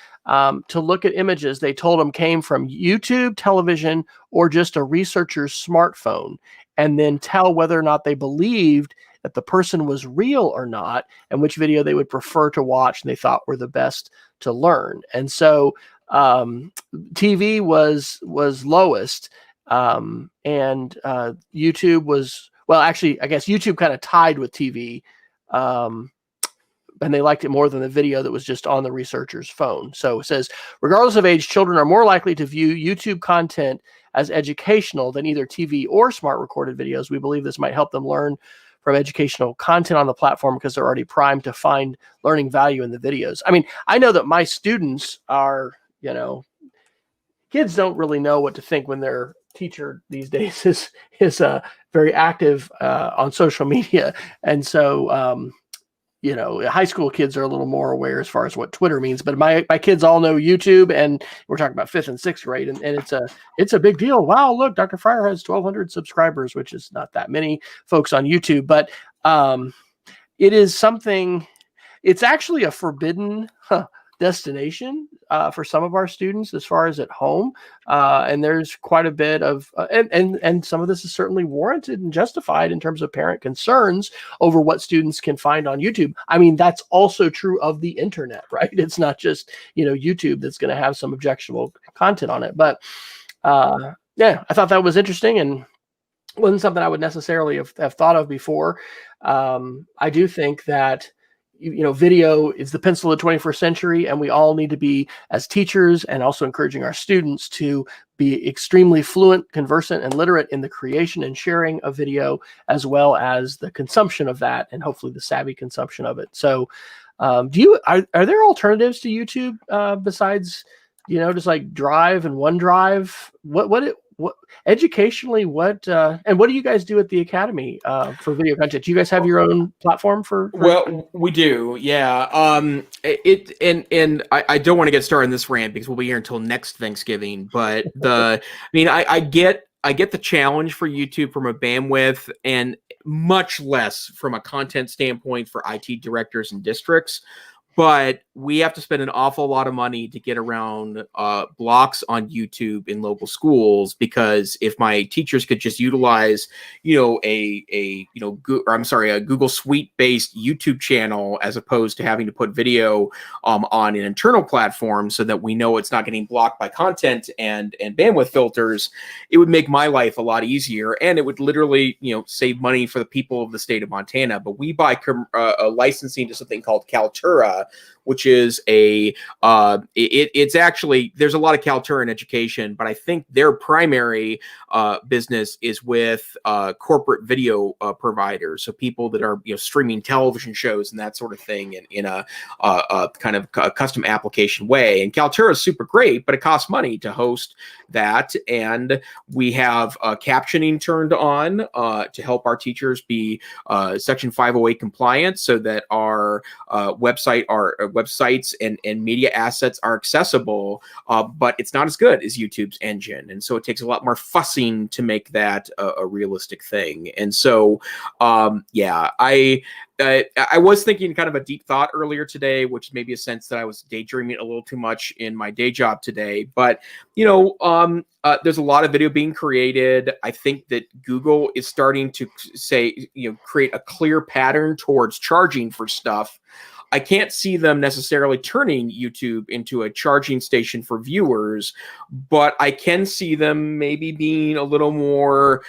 to look at images they told them came from YouTube, television, or just a researcher's smartphone, and then tell whether or not they believed that the person was real or not, and which video they would prefer to watch and they thought were the best to learn. And so TV was lowest, and YouTube was, well, actually, I guess YouTube kind of tied with TV. And they liked it more than the video that was just on the researcher's phone. So it says, regardless of age, children are more likely to view YouTube content as educational than either TV or smart recorded videos. We believe this might help them learn from educational content on the platform because they're already primed to find learning value in the videos. I mean, I know that my students are, kids don't really know what to think when their teacher these days is very active on social media. And so, high school kids are a little more aware as far as what Twitter means, but my kids all know YouTube, and we're talking about 5th and 6th grade, and it's a big deal. Wow, look, Dr. Fryer has 1,200 subscribers, which is not that many folks on YouTube, but it is something. It's actually a forbidden destination for some of our students as far as at home, and there's quite a bit of and some of this is certainly warranted and justified in terms of parent concerns over what students can find on YouTube. I mean, that's also true of the internet, right? It's not just YouTube that's going to have some objectionable content on it. But yeah, I thought that was interesting and wasn't something I would necessarily have thought of before. I do think that video is the pencil of the 21st century, and we all need to be, as teachers, and also encouraging our students to be extremely fluent, conversant, and literate in the creation and sharing of video, as well as the consumption of that, and hopefully the savvy consumption of it. So, are there alternatives to YouTube besides just like Drive and OneDrive? What educationally, and what do you guys do at the Academy for video content? Do you guys have your own platform for Well, we do, yeah. I don't want to get started on this rant because we'll be here until next Thanksgiving. But I get the challenge for YouTube from a bandwidth and much less from a content standpoint for IT directors and districts. But we have to spend an awful lot of money to get around blocks on YouTube in local schools, because if my teachers could just utilize, a Google Suite based YouTube channel as opposed to having to put video on an internal platform so that we know it's not getting blocked by content and bandwidth filters, it would make my life a lot easier, and it would literally save money for the people of the state of Montana. But we buy a licensing to something called Kaltura, which is it's actually, there's a lot of Kaltura in education, but I think their primary business is with corporate video providers. So people that are streaming television shows and that sort of thing in a kind of custom application way. And Kaltura is super great, but it costs money to host that. And we have captioning turned on to help our teachers be Section 508 compliant, so that our websites and media assets are accessible, but it's not as good as YouTube's engine. And so it takes a lot more fussing to make that a realistic thing. And so, I was thinking kind of a deep thought earlier today, which may be a sense that I was daydreaming a little too much in my day job today. But, there's a lot of video being created. I think that Google is starting to create a clear pattern towards charging for stuff. I can't see them necessarily turning YouTube into a charging station for viewers, but I can see them maybe being a little more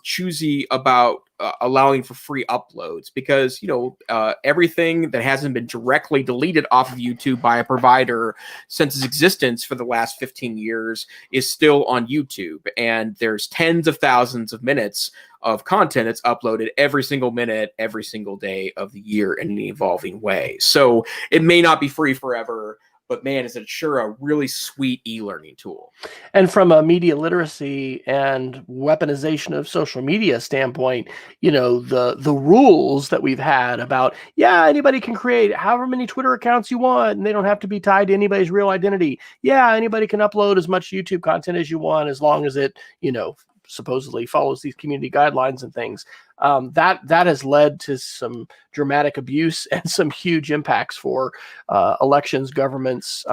choosy about allowing for free uploads, because everything that hasn't been directly deleted off of YouTube by a provider since its existence for the last 15 years is still on YouTube, and there's tens of thousands of minutes of content that's uploaded every single minute, every single day of the year in an evolving way. So it may not be free forever, but man, is it sure a really sweet e-learning tool. And from a media literacy and weaponization of social media standpoint, the rules that we've had about, anybody can create however many Twitter accounts you want, and they don't have to be tied to anybody's real identity. Yeah, anybody can upload as much YouTube content as you want, as long as it, supposedly follows these community guidelines and things. That has led to some dramatic abuse and some huge impacts for elections, governments,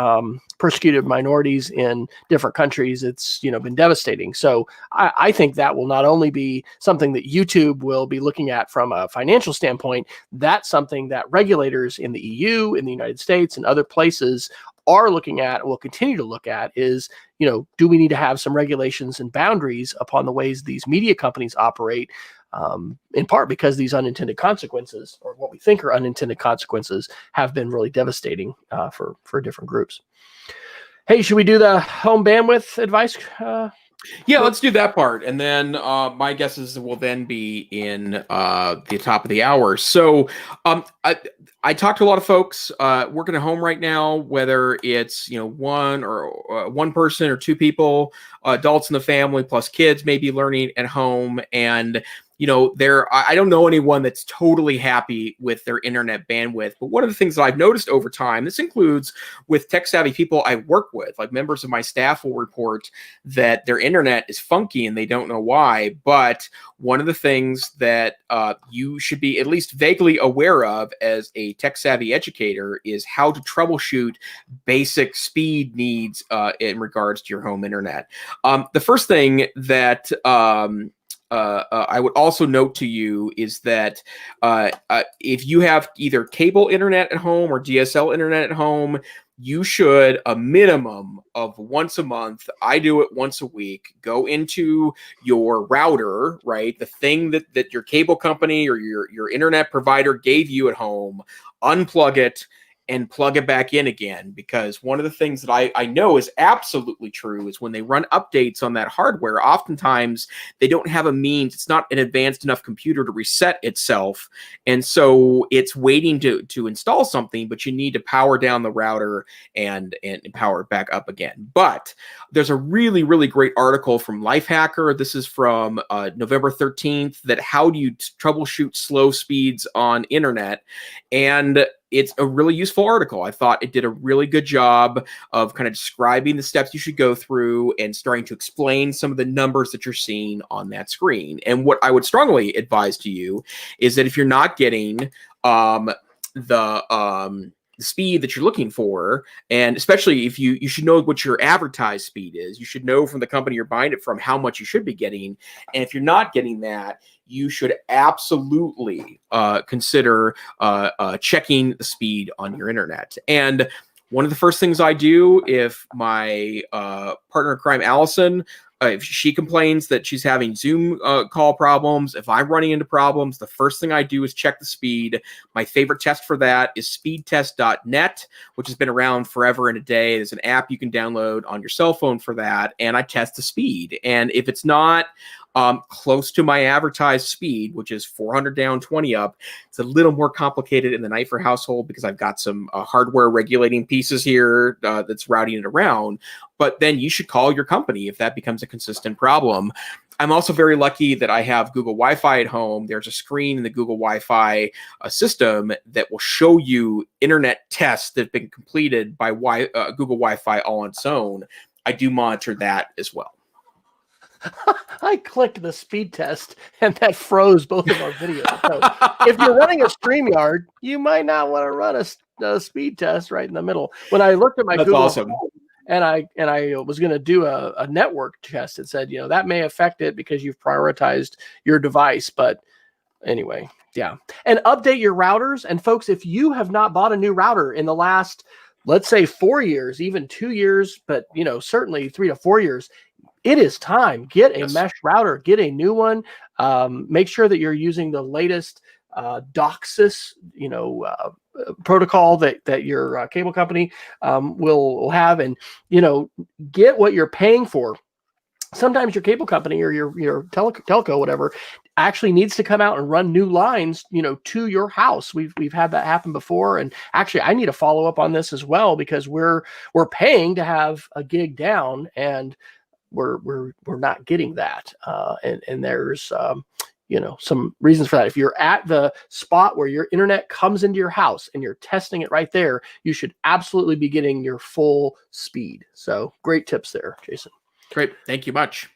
persecuted minorities in different countries. It's been devastating. So I think that will not only be something that YouTube will be looking at from a financial standpoint, that's something that regulators in the EU, in the United States, and other places are looking at, will continue to look at, is, do we need to have some regulations and boundaries upon the ways these media companies operate, in part because these unintended consequences, or what we think are unintended consequences, have been really devastating for different groups. Hey, should we do the home bandwidth advice? Yeah, let's do that part. And then my guesses will then be in the top of the hour. So I talked to a lot of folks working at home right now, whether it's one person or two people, adults in the family plus kids maybe learning at home. And I don't know anyone that's totally happy with their internet bandwidth. But one of the things that I've noticed over time, this includes with tech-savvy people I work with, like members of my staff will report that their internet is funky and they don't know why. But one of the things that you should be at least vaguely aware of as a tech-savvy educator is how to troubleshoot basic speed needs in regards to your home internet. The first thing that I would also note to you is that if you have either cable internet at home or DSL internet at home, you should, a minimum of once a month, I do it once a week, go into your router, right? The thing that your cable company or your internet provider gave you at home, unplug it and plug it back in again. Because one of the things that I know is absolutely true is when they run updates on that hardware, oftentimes they don't have a means, it's not an advanced enough computer to reset itself. And so it's waiting to install something, but you need to power down the router and power it back up again. But there's a really, really great article from Lifehacker. This is from November 13th, that how do you troubleshoot slow speeds on internet? And it's a really useful article. I thought it did a really good job of kind of describing the steps you should go through and starting to explain some of the numbers that you're seeing on that screen. And what I would strongly advise to you is that if you're not getting the speed that you're looking for, and especially if you should know what your advertised speed is. You should know from the company you're buying it from how much you should be getting. And if you're not getting that, you should absolutely consider checking the speed on your internet. And one of the first things I do if my partner in crime, Allison, if she complains that she's having Zoom call problems, if I'm running into problems, the first thing I do is check the speed. My favorite test for that is speedtest.net, which has been around forever and a day. There's an app you can download on your cell phone for that, and I test the speed. And if it's not close to my advertised speed, which is 400 down, 20 up, it's a little more complicated in the Neiffer household because I've got some hardware regulating pieces here that's routing it around. But then you should call your company if that becomes a consistent problem. I'm also very lucky that I have Google Wi-Fi at home. There's a screen in the Google Wi-Fi system that will show you internet tests that have been completed by Google Wi-Fi all on its own. I do monitor that as well. I clicked the speed test and that froze both of our videos. So if you're running a StreamYard, you might not want to run a speed test right in the middle. When I looked at my Google awesome. and I was going to do a network test, it said, that may affect it because you've prioritized your device. But anyway, yeah. And update your routers. And folks, if you have not bought a new router in the last, let's say 4 years, even 2 years, but certainly 3 to 4 years, it is time. Get a mesh router, get a new one. Make sure that you're using the latest DOCSIS, protocol that your cable company will have, and get what you're paying for. Sometimes your cable company or your telco, whatever, actually needs to come out and run new lines, to your house. We've had that happen before, and actually, I need to follow up on this as well because we're paying to have a gig down, and we're not getting that, and there's some reasons for that. If you're at the spot where your internet comes into your house and you're testing it right there, you should absolutely be getting your full speed. So great tips there, Jason. Great, thank you much.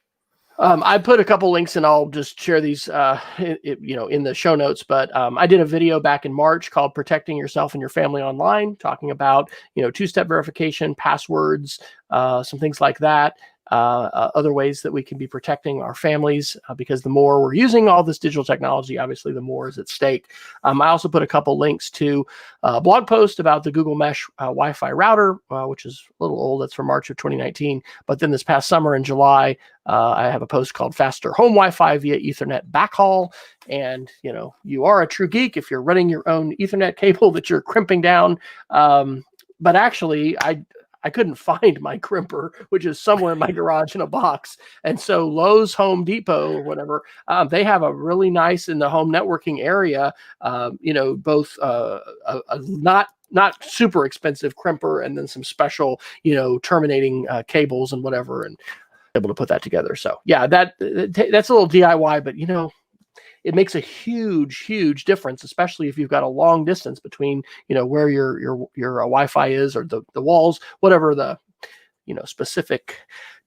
I put a couple links and I'll just share these, in the show notes. But I did a video back in March called "Protecting Yourself and Your Family Online," talking about two-step verification, passwords, some things like that. Other ways that we can be protecting our families, because the more we're using all this digital technology, obviously the more is at stake. I also put a couple links to a blog post about the Google Mesh Wi-Fi router, which is a little old. That's from March of 2019. But then this past summer in July, I have a post called "Faster Home Wi-Fi via Ethernet Backhaul." And you are a true geek if you're running your own Ethernet cable that you're crimping down. But actually, I couldn't find my crimper, which is somewhere in my garage in a box. And so Lowe's, Home Depot, or whatever, they have a really nice, in the home networking area, both not super expensive crimper and then some special, terminating cables and whatever, and able to put that together. So yeah, that's a little DIY, but it makes a huge difference, especially if you've got a long distance between, where your Wi-Fi is, or the walls, whatever the, specific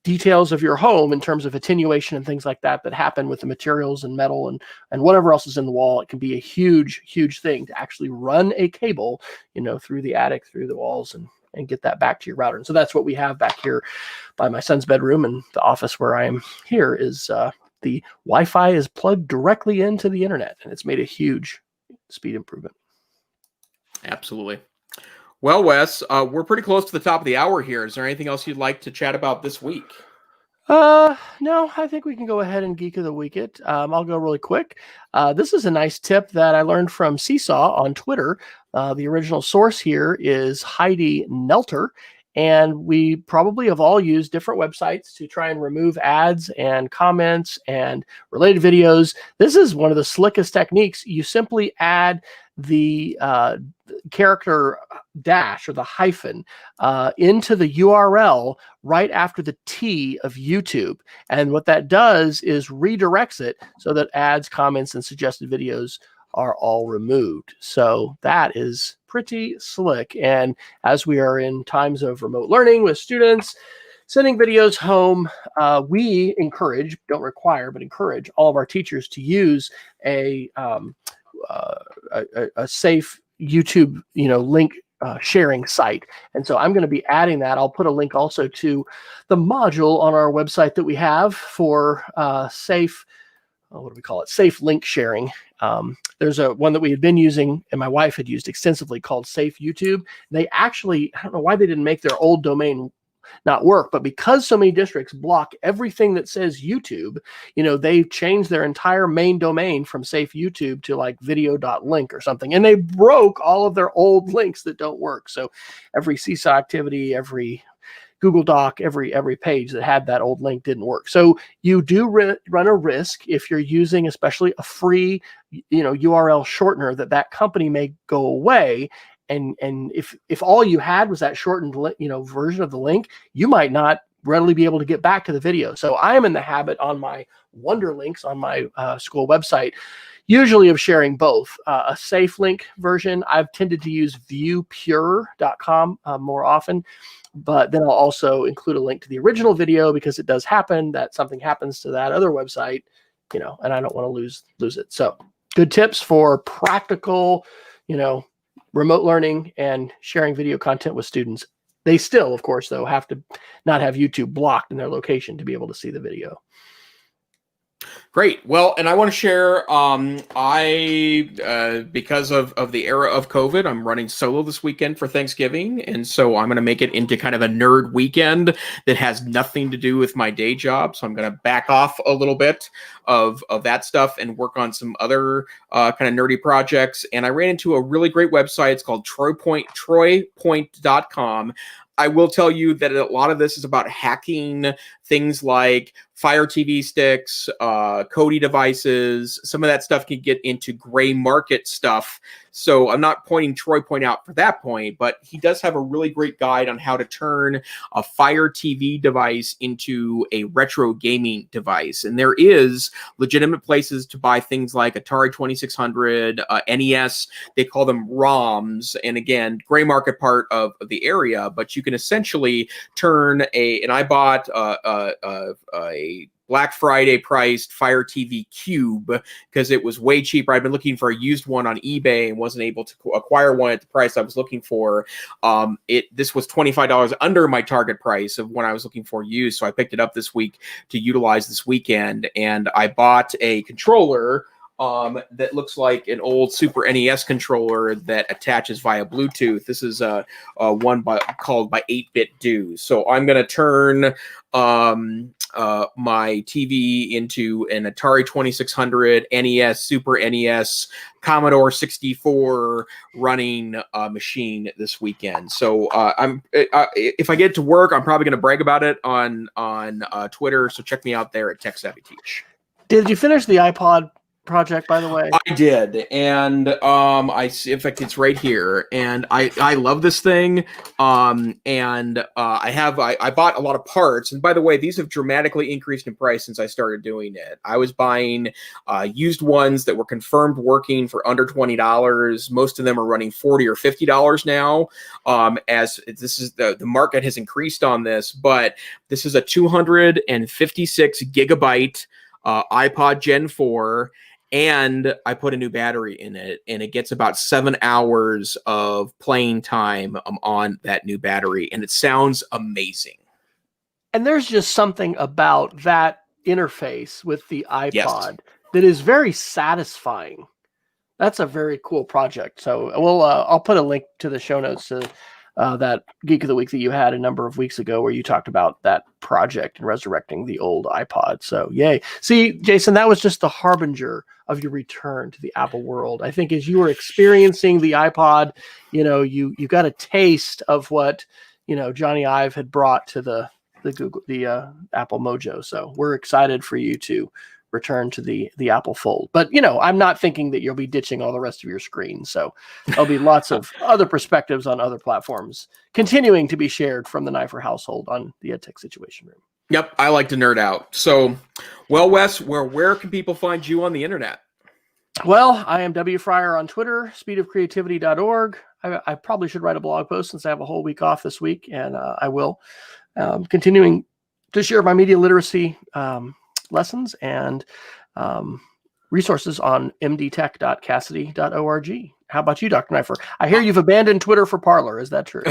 details of your home in terms of attenuation and things like that happen with the materials and metal and whatever else is in the wall. It can be a huge thing to actually run a cable, through the attic, through the walls, and get that back to your router. And so that's what we have back here by my son's bedroom, and the office where I am here is, the Wi-Fi is plugged directly into the internet, and it's made a huge speed improvement. Absolutely. Well, Wes, we're pretty close to the top of the hour here. Is there anything else you'd like to chat about this week? No, I think we can go ahead and Geek of the Week it. I'll go really quick. This is a nice tip that I learned from Seesaw on Twitter. The original source here is Heidi Nelter. And we probably have all used different websites to try and remove ads and comments and related videos. This is one of the slickest techniques. You simply add the character dash, or the hyphen, into the URL right after the T of YouTube. And what that does is redirects it so that ads, comments, and suggested videos are all removed. So that is pretty slick. And as we are in times of remote learning with students sending videos home, we encourage, don't require, but encourage all of our teachers to use a safe YouTube, link sharing site. And so I'm going to be adding that. I'll put a link also to the module on our website that we have for safe, what do we call it? Safe link sharing. There's one that we had been using and my wife had used extensively called Safe YouTube. They actually, I don't know why they didn't make their old domain not work, but because so many districts block everything that says YouTube, they've changed their entire main domain from Safe YouTube to like video.link or something. And they broke all of their old links that don't work. So every Seesaw activity, every Google Doc, every page that had that old link didn't work. So you do run a risk if you're using, especially a free, URL shortener, that company may go away. And if all you had was that shortened, version of the link, you might not readily be able to get back to the video. So I am in the habit on my Wonder links on my school website, usually of sharing both a safe link version. I've tended to use viewpure.com more often. But then I'll also include a link to the original video, because it does happen that something happens to that other website, and I don't want to lose it. So good tips for practical, remote learning and sharing video content with students. They still, of course, though, have to not have YouTube blocked in their location to be able to see the video. Great. Well, and I want to share, because of the era of COVID, I'm running solo this weekend for Thanksgiving. And so I'm going to make it into kind of a nerd weekend that has nothing to do with my day job. So I'm going to back off a little bit of that stuff and work on some other kind of nerdy projects. And I ran into a really great website. It's called troypoint.com. I will tell you that a lot of this is about hacking things like Fire TV sticks, Kodi devices. Some of that stuff can get into gray market stuff. So I'm not pointing Troy Point out for that point, but he does have a really great guide on how to turn a Fire TV device into a retro gaming device. And there is legitimate places to buy things like Atari 2600, NES. They call them ROMs. And again, gray market part of the area, but you can essentially turn and I bought a Black Friday priced Fire TV Cube because it was way cheaper. I'd been looking for a used one on eBay and wasn't able to acquire one at the price I was looking for. This was $25 under my target price of when I was looking for used, so I picked it up this week to utilize this weekend, and I bought a controller that looks like an old Super NES controller that attaches via Bluetooth. This is one called by 8-Bit Do. So I'm going to turn my TV into an Atari 2600, NES, Super NES, Commodore 64 running machine this weekend. So if I get to work, I'm probably going to brag about it on Twitter. So check me out there at Tech Savvy Teach. Did you finish the iPod project, by the way? I did, and I see, in fact, it's right here, and I love this thing. I bought a lot of parts, and by the way, these have dramatically increased in price since I started doing it. I was buying used ones that were confirmed working for under $20. Most of them are running $40 or $50 now. As this is the market has increased on this, but this is a 256 gigabyte iPod Gen 4. And I put a new battery in it, and it gets about 7 hours of playing time on that new battery, and it sounds amazing. And there's just something about that interface with the iPod that is very satisfying. That's a very cool project. So I'll put a link to the show notes to that Geek of the Week that you had a number of weeks ago where you talked about that project and resurrecting the old iPod. So yay. See, Jason, that was just the harbinger of your return to the Apple world. I think as you were experiencing the iPod, you got a taste of what, Johnny Ive had brought to the Apple Mojo. So we're excited for you to return to the Apple Fold. But, I'm not thinking that you'll be ditching all the rest of your screen. So there'll be lots of other perspectives on other platforms continuing to be shared from the Neiffer household on the EdTech Situation Room. Yep, I like to nerd out. So, well, Wes, where can people find you on the internet? Well, I am W. Fryer on Twitter, speedofcreativity.org. I probably should write a blog post since I have a whole week off this week, and I will. Continuing to share my media literacy lessons and resources on mdtech.cassidy.org. How about you, Dr. Neiffer? I hear you've abandoned Twitter for Parler. Is that true?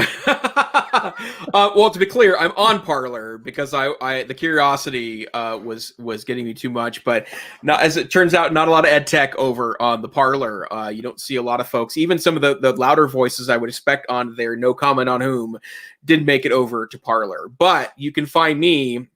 Well, to be clear, I'm on Parler because the curiosity was getting me too much. But not, as it turns out, not a lot of EdTech over on the Parler. You don't see a lot of folks. Even some of the louder voices I would expect on there, no comment on whom, didn't make it over to Parler. But you can find me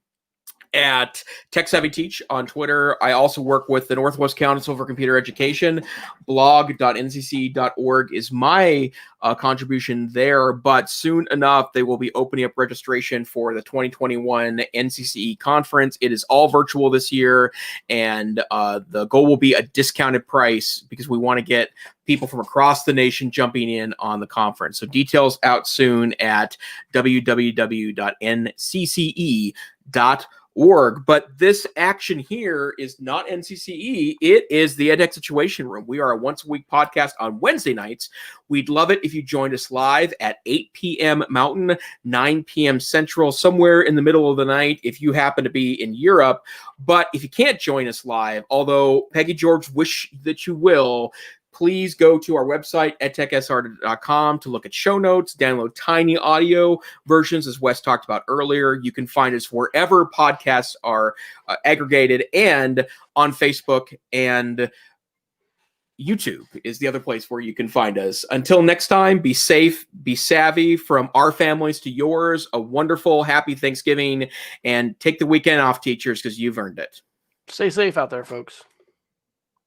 at Tech Savvy Teach on Twitter. I also work with the Northwest Council for Computer Education. Blog.ncc.org is my contribution there, but soon enough, they will be opening up registration for the 2021 NCCE conference. It is all virtual this year, and the goal will be a discounted price because we want to get people from across the nation jumping in on the conference. So details out soon at www.ncce.org. But this action here is not NCCE. It is the EdTech Situation Room. We are a once-a-week podcast on Wednesday nights. We'd love it if you joined us live at 8 p.m. Mountain, 9 p.m. Central, somewhere in the middle of the night if you happen to be in Europe. But if you can't join us live, although Peggy George wish that you will, please go to our website, edtechsr.com, to look at show notes, download tiny audio versions, as Wes talked about earlier. You can find us wherever podcasts are aggregated, and on Facebook, and YouTube is the other place where you can find us. Until next time, be safe, be savvy. From our families to yours, a wonderful, happy Thanksgiving, and take the weekend off, teachers, because you've earned it. Stay safe out there, folks.